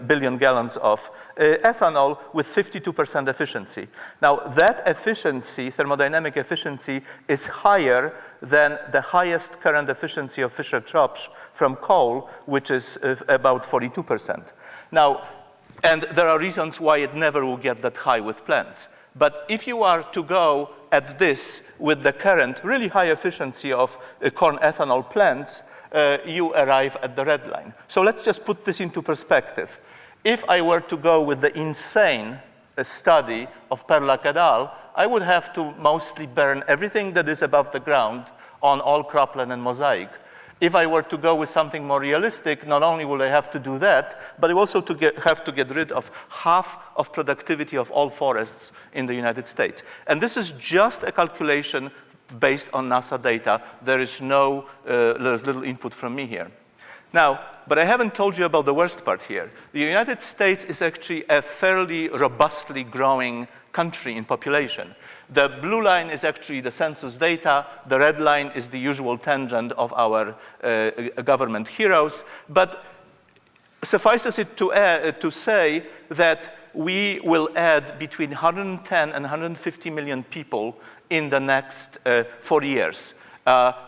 billion gallons of ethanol with 52% efficiency. Now, that efficiency, thermodynamic efficiency, is higher than the highest current efficiency of Fischer-Tropsch from coal, which is about 42%. Now, and there are reasons why it never will get that high with plants. But if you are to go at this with the current really high efficiency of corn ethanol plants, you arrive at the red line. So let's just put this into perspective. If I were to go with the insane study of Perlak et al., I would have to mostly burn everything that is above the ground on all cropland and mosaic. If I were to go with something more realistic, not only will I have to do that, but I also have to get rid of half of productivity of all forests in the United States. And this is just a calculation based on NASA data. There's little input from me here. Now, but I haven't told you about the worst part here. The United States is actually a fairly robustly growing country in population. The blue line is actually the census data. The red line is the usual tangent of our government heroes. But suffices it to say that we will add between 110 and 150 million people in the next 40 years.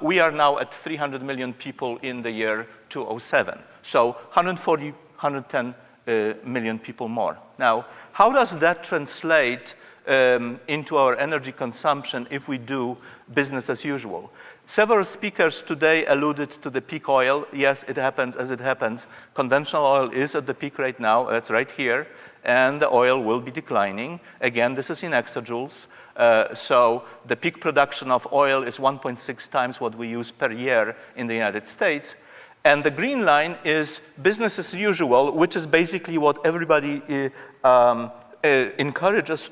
We are now at 300 million people in the year 2007. So 140, 110 million people more. Now, how does that translate into our energy consumption if we do business as usual. Several speakers today alluded to the peak oil. Yes, it happens as it happens. Conventional oil is at the peak right now. That's right here. And the oil will be declining. Again, this is in exajoules. So the peak production of oil is 1.6 times what we use per year in the United States. And the green line is business as usual, which is basically what everybody encourages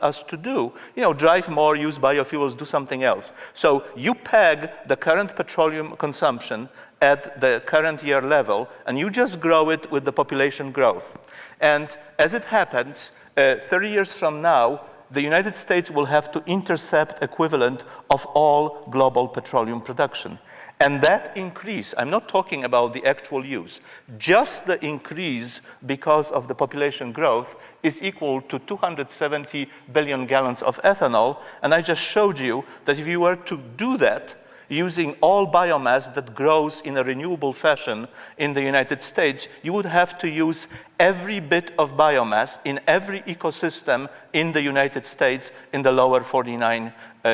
us to do. Drive more, use biofuels, do something else. So you peg the current petroleum consumption at the current year level, and you just grow it with the population growth. And as it happens, 30 years from now, the United States will have to intercept equivalent of all global petroleum production. And that increase, I'm not talking about the actual use, just the increase because of the population growth is equal to 270 billion gallons of ethanol. And I just showed you that if you were to do that using all biomass that grows in a renewable fashion in the United States, you would have to use every bit of biomass in every ecosystem in the United States in the lower 49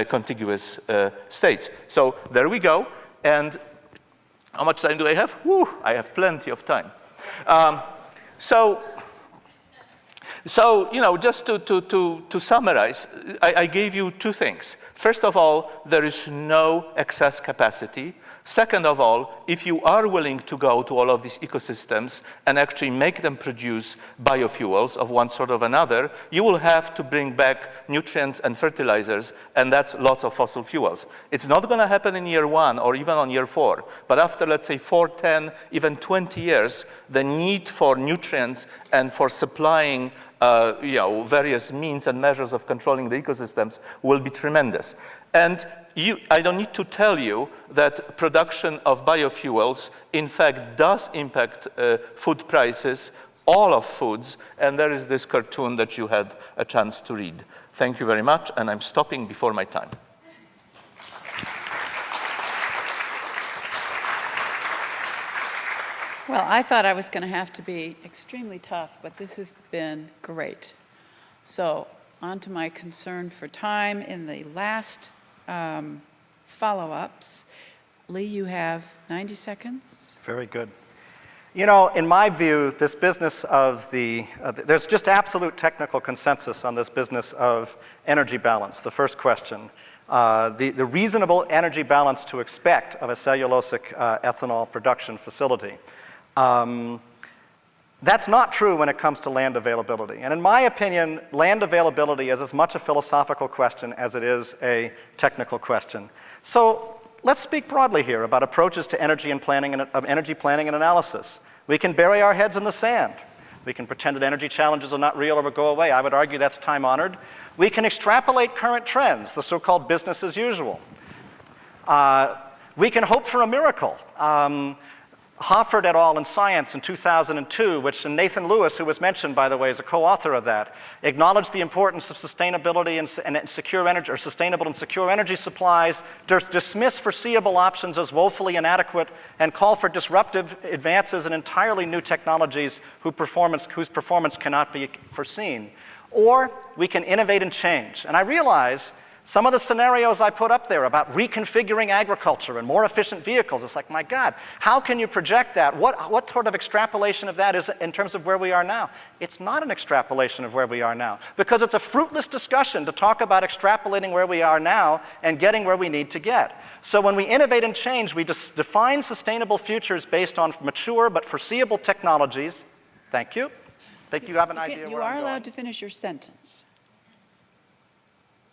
contiguous states. So there we go. And how much time do I have? Whew, I have plenty of time. So just to summarize, I gave you two things. First of all, there is no excess capacity. Second of all, if you are willing to go to all of these ecosystems and actually make them produce biofuels of one sort or another, you will have to bring back nutrients and fertilizers, and that's lots of fossil fuels. It's not going to happen in year 1 or even on year 4, but after, let's say, 4, 10, even 20 years, the need for nutrients and for supplying various means and measures of controlling the ecosystems will be tremendous. And I don't need to tell you that production of biofuels, in fact, does impact food prices, all of foods, and there is this cartoon that you had a chance to read. Thank you very much, and I'm stopping before my time. Well, I thought I was going to have to be extremely tough, but this has been great. So, on to my concern for time in the last follow-ups. Lee, you have 90 seconds. Very good. In my view, this business of there's just absolute technical consensus on this business of energy balance, the first question. The reasonable energy balance to expect of a cellulosic ethanol production facility. That's not true when it comes to land availability. And in my opinion, land availability is as much a philosophical question as it is a technical question. So let's speak broadly here about approaches to energy planning and analysis. We can bury our heads in the sand. We can pretend that energy challenges are not real or will go away. I would argue that's time-honored. We can extrapolate current trends, the so-called business as usual. We can hope for a miracle. Hofford et al. In Science in 2002, which Nathan Lewis, who was mentioned, by the way, is a co-author of that, acknowledged the importance of sustainability and secure energy, or sustainable and secure energy supplies, dismiss foreseeable options as woefully inadequate, and call for disruptive advances in entirely new technologies whose performance cannot be foreseen. Or we can innovate and change. And I realize some of the scenarios I put up there about reconfiguring agriculture and more efficient vehicles, it's like, my God, how can you project that? What sort of extrapolation of that is in terms of where we are now? It's not an extrapolation of where we are now, because it's a fruitless discussion to talk about extrapolating where we are now and getting where we need to get. So when we innovate and change, we just define sustainable futures based on mature but foreseeable technologies. Thank you. I think you have an idea where I'm going. You are allowed to finish your sentence.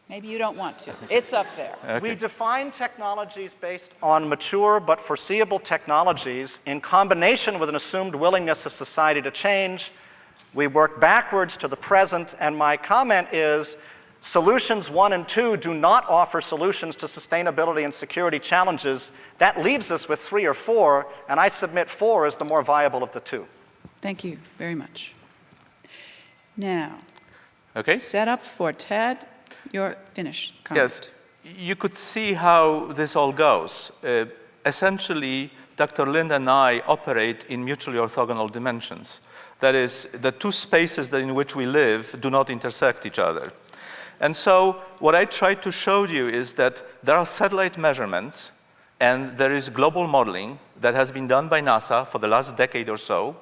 Maybe you don't want to. It's up there. Okay. We define technologies based on mature but foreseeable technologies in combination with an assumed willingness of society to change. We work backwards to the present, and my comment is solutions 1 and 2 do not offer solutions to sustainability and security challenges. That leaves us with 3 or 4, and I submit 4 is the more viable of the 2. Thank you very much. Now, Okay. set up for Ted. Your finished comment. Yes, you could see how this all goes. Essentially, Dr. Lind and I operate in mutually orthogonal dimensions. That is, the two spaces in which we live do not intersect each other. And so what I tried to show you is that there are satellite measurements and there is global modeling that has been done by NASA for the last decade or so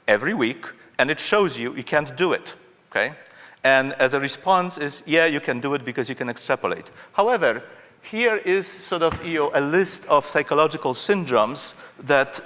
every week, and it shows you can't do it, okay? And as a response is, yeah, you can do it because you can extrapolate. However, here is sort of a list of psychological syndromes that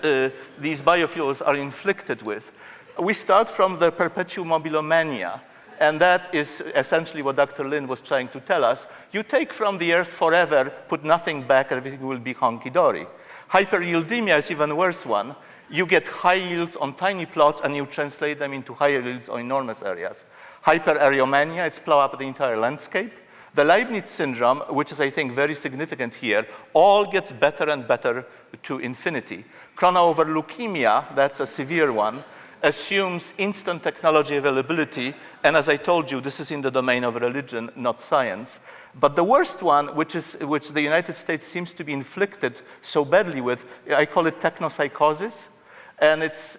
these biofuels are inflicted with. We start from the perpetuum mobile mania, and that is essentially what Dr. Lin was trying to tell us. You take from the Earth forever, put nothing back, everything will be honky-dory. Hyperyieldemia is even worse one. You get high yields on tiny plots, and you translate them into higher yields on enormous areas. Hyperareomania, it's plow up the entire landscape. The Leibniz syndrome, which is, I think, very significant here, all gets better and better to infinity. Chrono over leukemia, that's a severe one, assumes instant technology availability, and as I told you, this is in the domain of religion, not science. But the worst one, which the United States seems to be inflicted so badly with, I call it technopsychosis, and it's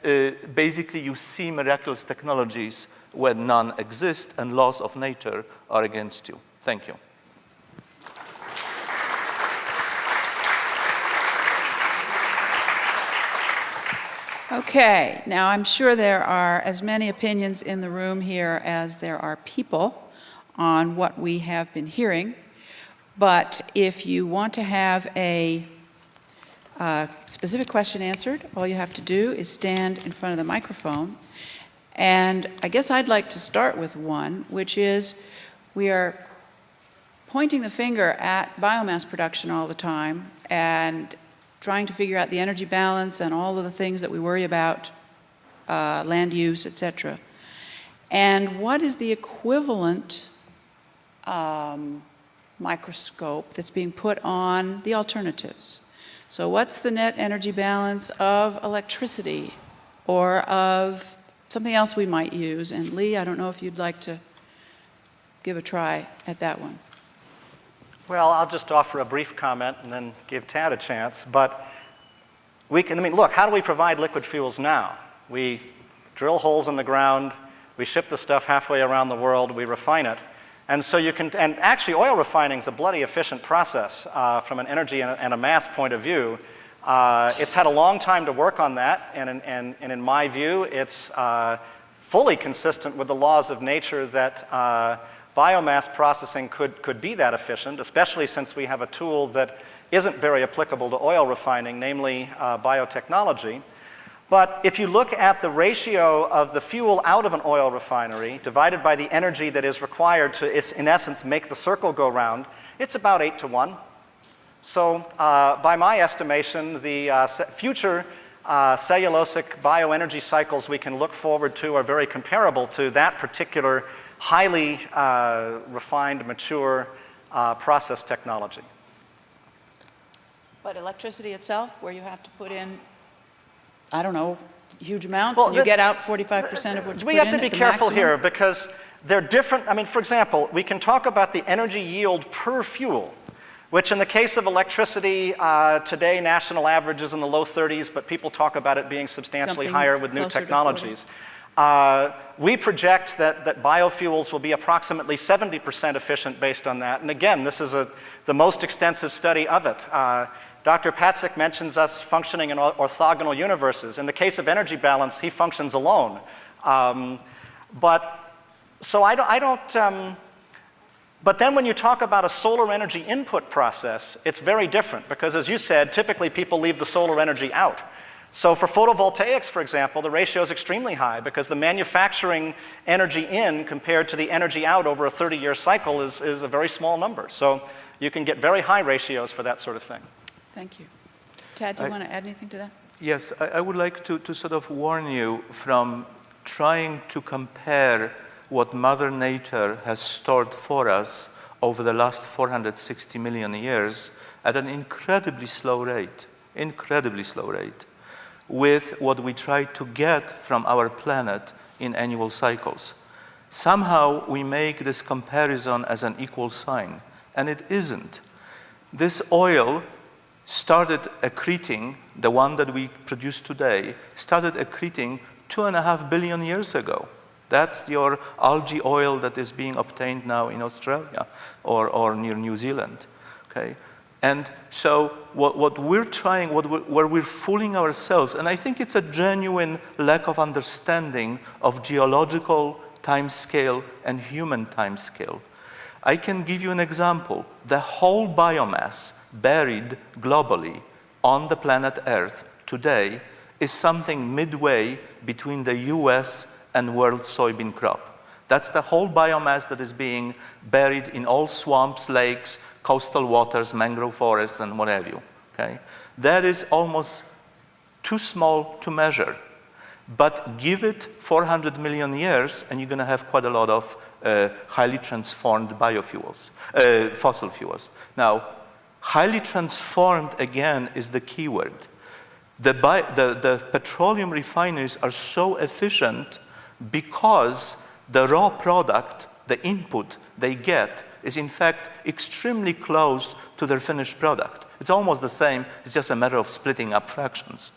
basically you see miraculous technologies when none exist, and laws of nature are against you. Thank you. Okay, now I'm sure there are as many opinions in the room here as there are people on what we have been hearing, but if you want to have a specific question answered, all you have to do is stand in front of the microphone. And I guess I'd like to start with one, which is we are pointing the finger at biomass production all the time and trying to figure out the energy balance and all of the things that we worry about, land use, et cetera. And what is the equivalent microscope that's being put on the alternatives? So what's the net energy balance of electricity or of something else we might use? And Lee, I don't know if you'd like to give a try at that one. Well, I'll just offer a brief comment and then give Tad a chance. But look, how do we provide liquid fuels now? We drill holes in the ground, we ship the stuff halfway around the world, we refine it. And so and actually oil refining is a bloody efficient process from an energy and a mass point of view. It's had a long time to work on that, and in my view, it's fully consistent with the laws of nature that biomass processing could be that efficient, especially since we have a tool that isn't very applicable to oil refining, namely biotechnology. But if you look at the ratio of the fuel out of an oil refinery divided by the energy that is required to, in essence, make the circle go round, it's about 8 to 1. So by my estimation, the future cellulosic bioenergy cycles we can look forward to are very comparable to that particular highly refined, mature process technology. But electricity itself, where you have to put in, I don't know, huge amounts, well, and you get out 45% of what you put in. We have to be careful here because they're different. I mean, for example, we can talk about the energy yield per fuel, which in the case of electricity, today national average is in the low 30s, but people talk about it being substantially higher with new technologies. We project that biofuels will be approximately 70% efficient based on that. And again, this is the most extensive study of it. Dr. Patzek mentions us functioning in orthogonal universes. In the case of energy balance, he functions alone. But then when you talk about a solar energy input process, it's very different because, as you said, typically people leave the solar energy out. So for photovoltaics, for example, the ratio is extremely high because the manufacturing energy in compared to the energy out over a 30-year cycle is a very small number. So you can get very high ratios for that sort of thing. Thank you. Tad, do you want to add anything to that? Yes, I would like to sort of warn you from trying to compare what Mother Nature has stored for us over the last 460 million years at an incredibly slow rate, with what we try to get from our planet in annual cycles. Somehow we make this comparison as an equal sign, and it isn't. This oil started accreting, the one that we produce today, started accreting 2.5 billion years ago. That's your algae oil that is being obtained now in Australia or near New Zealand. Okay? And so what we're trying, where we're fooling ourselves, and I think it's a genuine lack of understanding of geological time scale and human time scale. I can give you an example. The whole biomass buried globally on the planet Earth today is something midway between the US and world soybean crop. That's the whole biomass that is being buried in all swamps, lakes, coastal waters, mangrove forests, and what have you. Okay? That is almost too small to measure. But give it 400 million years, and you're going to have quite a lot of highly transformed biofuels, fossil fuels. Now, highly transformed, again, is the key word. The petroleum refineries are so efficient because the raw product, the input they get, is in fact extremely close to their finished product. It's almost the same, it's just a matter of splitting up fractions.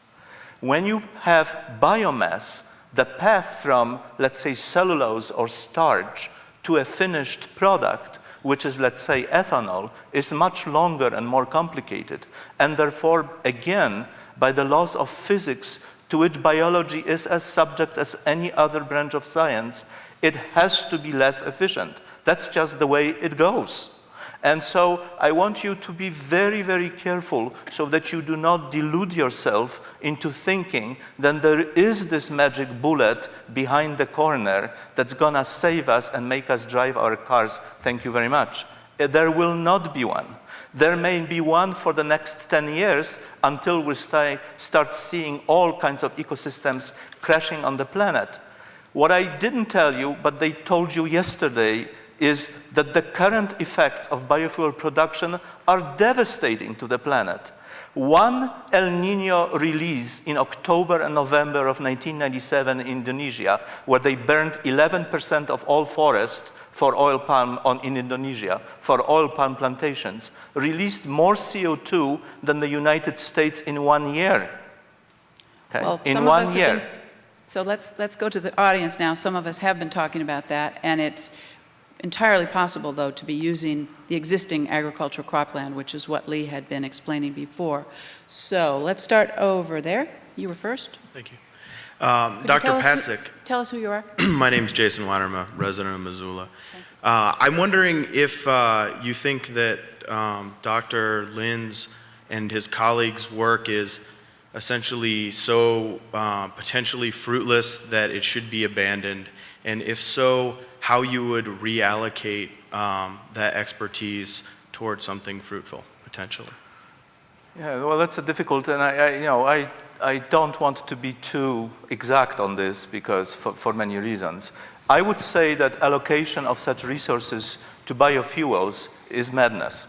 When you have biomass, the path from, let's say, cellulose or starch to a finished product, which is, let's say, ethanol, is much longer and more complicated. And therefore, again, by the laws of physics, to which biology is as subject as any other branch of science, it has to be less efficient. That's just the way it goes. And so I want you to be very, very careful so that you do not delude yourself into thinking that there is this magic bullet behind the corner that's gonna save us and make us drive our cars. Thank you very much. There will not be one. There may be one for the next 10 years until we start seeing all kinds of ecosystems crashing on the planet. What I didn't tell you, but they told you yesterday, is that the current effects of biofuel production are devastating to the planet. One El Nino release in October and November of 1997 in Indonesia, where they burned 11% of all forest for oil palm in Indonesia, for oil palm plantations, released more CO2 than the United States in 1 year. Okay? Well, in 1 year. So let's go to the audience now. Some of us have been talking about that, and it's entirely possible, though, to be using the existing agricultural cropland, which is what Lee had been explaining before. So let's start over there. You were first. Thank you. Could Dr. you Patzik. Tell us who you are. My name is Jason Weinerma, resident of Missoula. I'm wondering if you think that Dr. Lin's and his colleagues' work is essentially so potentially fruitless that it should be abandoned, and if so, how you would reallocate that expertise towards something fruitful, potentially. Yeah, well, that's a difficult, and I don't want to be too exact on this because for many reasons. I would say that allocation of such resources to biofuels is madness.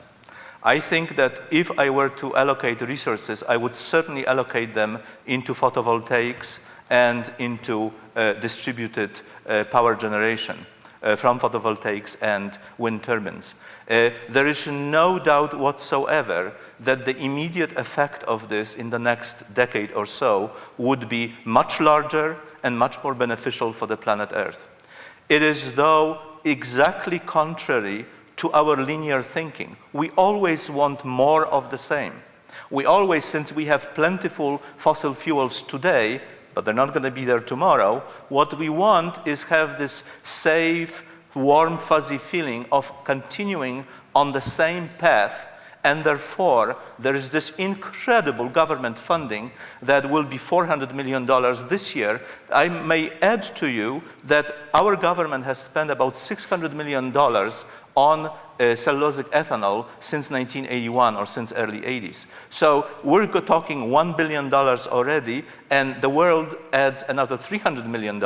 I think that if I were to allocate resources, I would certainly allocate them into photovoltaics and into distributed power generation from photovoltaics and wind turbines. There is no doubt whatsoever that the immediate effect of this in the next decade or so would be much larger and much more beneficial for the planet Earth. It is, though, exactly contrary to our linear thinking. We always want more of the same. We always, since we have plentiful fossil fuels today, but they're not going to be there tomorrow, what we want is have this safe, warm, fuzzy feeling of continuing on the same path, and therefore there is this incredible government funding that will be $400 million this year. I may add to you that our government has spent about $600 million on cellulosic ethanol since 1981 or since early 80s. So we're talking $1 billion already, and the world adds another $300 million,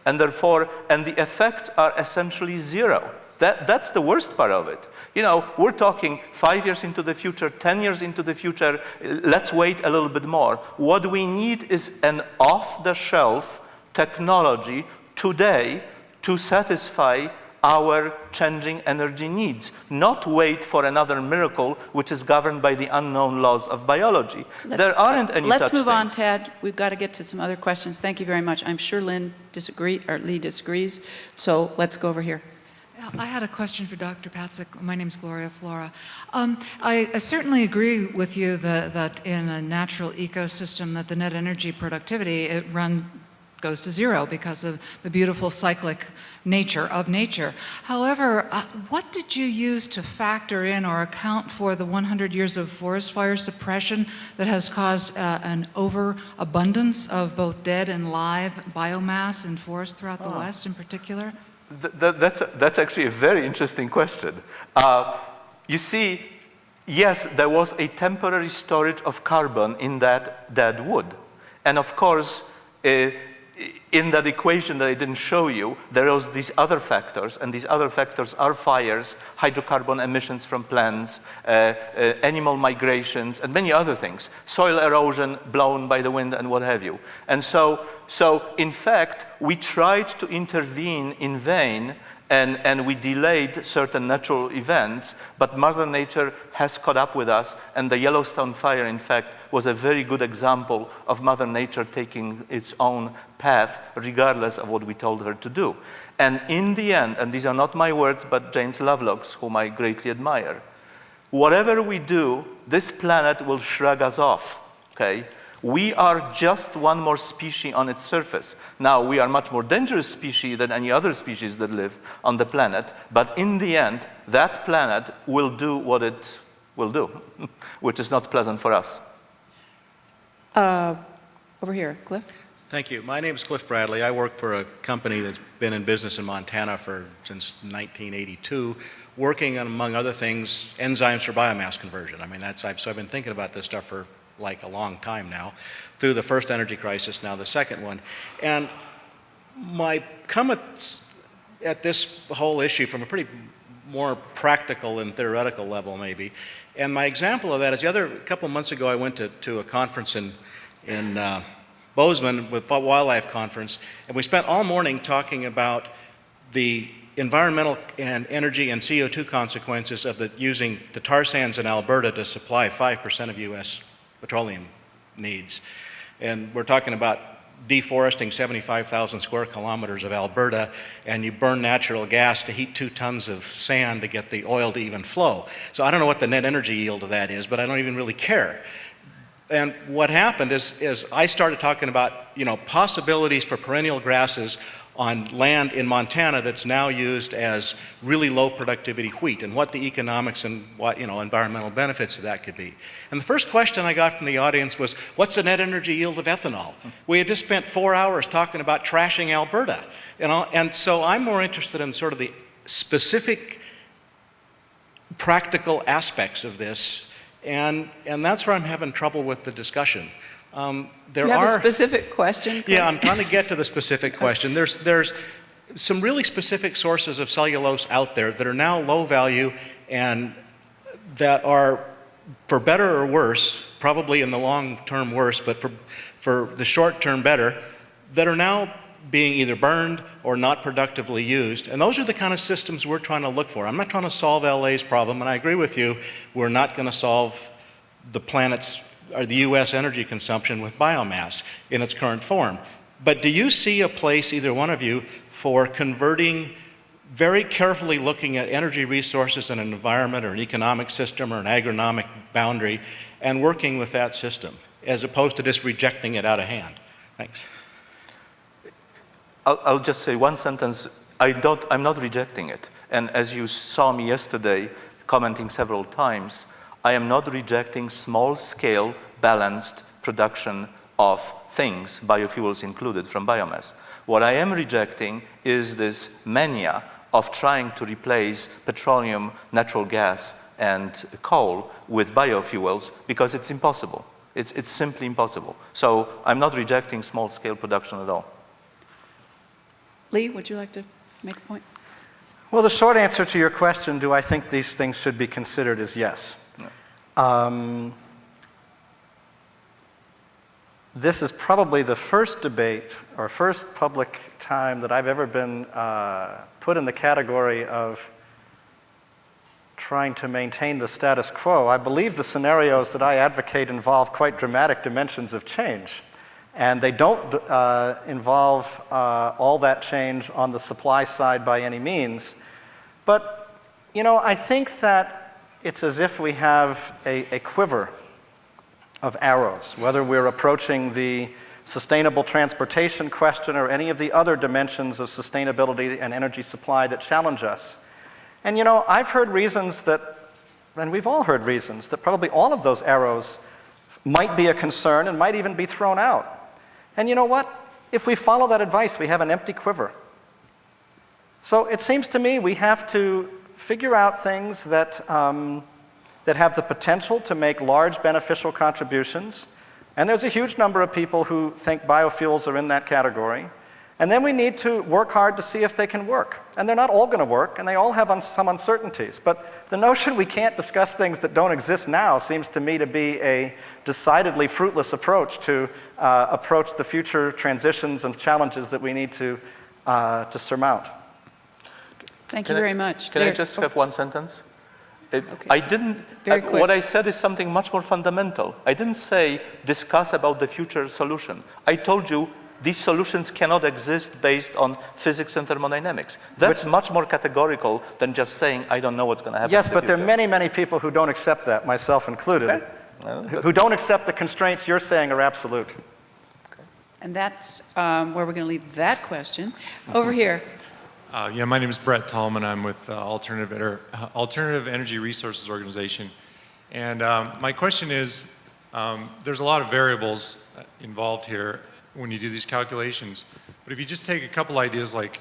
and therefore, and the effects are essentially zero. That's the worst part of it. You know, we're talking 5 years into the future, 10 years into the future, let's wait a little bit more. What we need is an off-the-shelf technology today to satisfy our changing energy needs, not wait for another miracle which is governed by the unknown laws of biology. There aren't any such Let's move on, things. Tad. We've got to get to some other questions. Thank you very much. I'm sure Lee disagrees, so let's go over here. I had a question for Dr. Patzak. My name's Gloria Flora. I certainly agree with you that in a natural ecosystem that the net energy productivity goes to zero because of the beautiful cyclic nature of nature. However, what did you use to factor in or account for the 100 years of forest fire suppression that has caused an overabundance of both dead and live biomass in forests throughout the West in particular? That's actually a very interesting question. You see, yes, there was a temporary storage of carbon in that dead wood. And of course, in that equation that I didn't show you, there was these other factors, and these other factors are fires, hydrocarbon emissions from plants, animal migrations, and many other things, soil erosion blown by the wind and what have you. And so in fact, we tried to intervene in vain, and we delayed certain natural events, but Mother Nature has caught up with us, and the Yellowstone fire, in fact, was a very good example of Mother Nature taking its own path, regardless of what we told her to do. And in the end, and these are not my words, but James Lovelock's, whom I greatly admire, whatever we do, this planet will shrug us off, okay? We are just one more species on its surface. Now, we are much more dangerous species than any other species that live on the planet, but in the end, that planet will do what it will do, which is not pleasant for us. Over here, Cliff. Thank you. My name is Cliff Bradley. I work for a company that's been in business in Montana since 1982, working on, among other things, enzymes for biomass conversion. I mean, so I've been thinking about this stuff for like a long time now, through the first energy crisis, now the second one. And my comments at this whole issue from a pretty more practical and theoretical level maybe, and my example of that is a couple months ago I went to a conference in Bozeman, with Wildlife Conference, and we spent all morning talking about the environmental and energy and CO2 consequences of using the tar sands in Alberta to supply 5% of U.S. petroleum needs. And we're talking about deforesting 75,000 square kilometers of Alberta, and you burn natural gas to heat 2 tons of sand to get the oil to even flow. So I don't know what the net energy yield of that is, but I don't even really care. And what happened is I started talking about, possibilities for perennial grasses on land in Montana that's now used as really low productivity wheat, and what the economics and what environmental benefits of that could be. And the first question I got from the audience was, what's the net energy yield of ethanol? We had just spent 4 hours talking about trashing Alberta. And so I'm more interested in sort of the specific practical aspects of this, and that's where I'm having trouble with the discussion. You have a specific question? Yeah, I'm trying to get to the specific question. There's some really specific sources of cellulose out there that are now low value and that are, for better or worse, probably in the long term worse, but for the short term better, that are now being either burned or not productively used. And those are the kind of systems we're trying to look for. I'm not trying to solve LA's problem, and I agree with you, we're not going to solve the planet's or the U.S. energy consumption with biomass in its current form. But do you see a place, either one of you, for converting, very carefully looking at energy resources in an environment or an economic system or an agronomic boundary and working with that system, as opposed to just rejecting it out of hand? Thanks. I'll just say one sentence. I'm not rejecting it. And as you saw me yesterday commenting several times, I am not rejecting small-scale, balanced production of things, biofuels included, from biomass. What I am rejecting is this mania of trying to replace petroleum, natural gas, and coal with biofuels, because it's impossible. It's simply impossible. So I'm not rejecting small-scale production at all. Lee, would you like to make a point? Well, the short answer to your question, do I think these things should be considered, is yes. this is probably the first debate or first public time that I've ever been put in the category of trying to maintain the status quo. I believe the scenarios that I advocate involve quite dramatic dimensions of change. And they don't involve all that change on the supply side by any means. But, you know, I think that it's as if we have a quiver of arrows, whether we're approaching the sustainable transportation question or any of the other dimensions of sustainability and energy supply that challenge us. And you know, I've heard reasons that, and we've all heard reasons, that probably all of those arrows might be a concern and might even be thrown out. And you know what? If we follow that advice, we have an empty quiver. So it seems to me we have to figure out things that, that have the potential to make large beneficial contributions. And there's a huge number of people who think biofuels are in that category. And then we need to work hard to see if they can work. And they're not all going to work, and they all have some uncertainties. But the notion we can't discuss things that don't exist now seems to me to be a decidedly fruitless approach to approach the future transitions and challenges that we need to surmount. Thank you very much. Can I just have one sentence? Okay. I didn't, Very quick. what I said is something much more fundamental. I didn't say discuss about the future solution. I told you these solutions cannot exist based on physics and thermodynamics. That's much more categorical than just saying, I don't know what's going to happen. Yes, in the but there are future. many, many people who don't accept that, myself included, Okay. Well, who don't accept the constraints you're saying are absolute. And that's where we're going to leave that question. Over here. Yeah, my name is Brett Tallman. I'm with Alternative Energy Resources Organization. And my question is, there's a lot of variables involved here when you do these calculations. But if you just take a couple ideas like,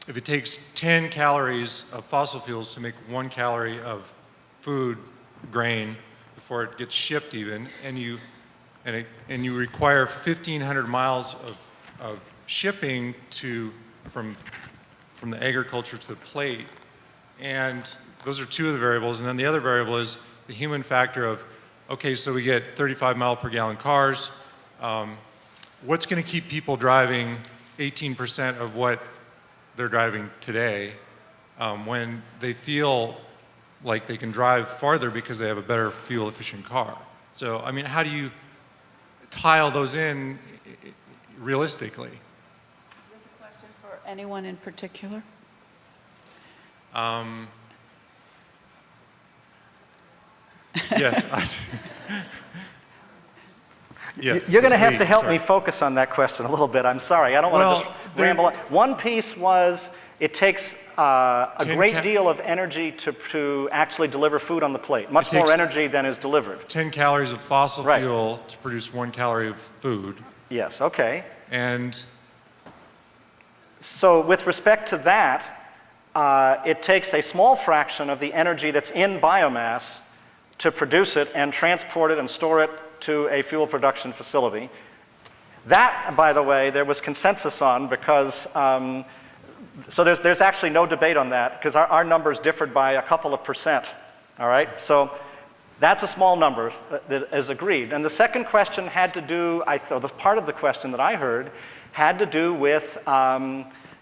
if it takes 10 calories of fossil fuels to make 1 calorie of food, grain, before it gets shipped even, and you require 1,500 miles of shipping from the agriculture to the plate, and those are two of the variables. And then the other variable is the human factor of, okay, so we get 35 mile per gallon cars. What's going to keep people driving 18% of what they're driving today when they feel like they can drive farther because they have a better fuel efficient car? So, I mean, how do you tile those in realistically? Is this a question for anyone in particular? Yes. Yes. You're going to have to help Sorry. me focus on that question a little bit. I'm sorry. I don't want to just ramble on. One piece was it takes a great deal of energy to actually deliver food on the plate, much more energy than is delivered. 10 calories of fossil Right. fuel to produce 1 calorie of food. Yes, okay. And So with respect to that, it takes a small fraction of the energy that's in biomass to produce it and transport it and store it to a fuel production facility. That, by the way, there was consensus on because, so there's actually no debate on that because our numbers differed by a couple of %, all right? So that's a small number that is agreed. And the second question had to do, the part of the question that I heard had to do with,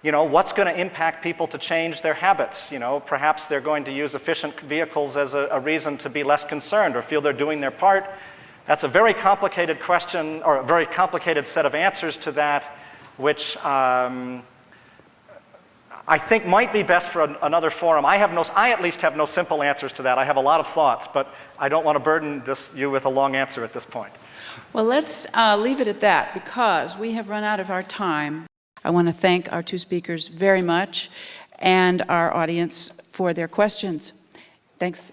you know, what's going to impact people to change their habits? You know, perhaps they're going to use efficient vehicles as a reason to be less concerned or feel they're doing their part. That's a very complicated question, or a very complicated set of answers to that, which I think might be best for another forum. I at least have no simple answers to that. I have a lot of thoughts, but I don't want to burden you with a long answer at this point. Well, let's leave it at that because we have run out of our time. I want to thank our two speakers very much and our audience for their questions. Thanks.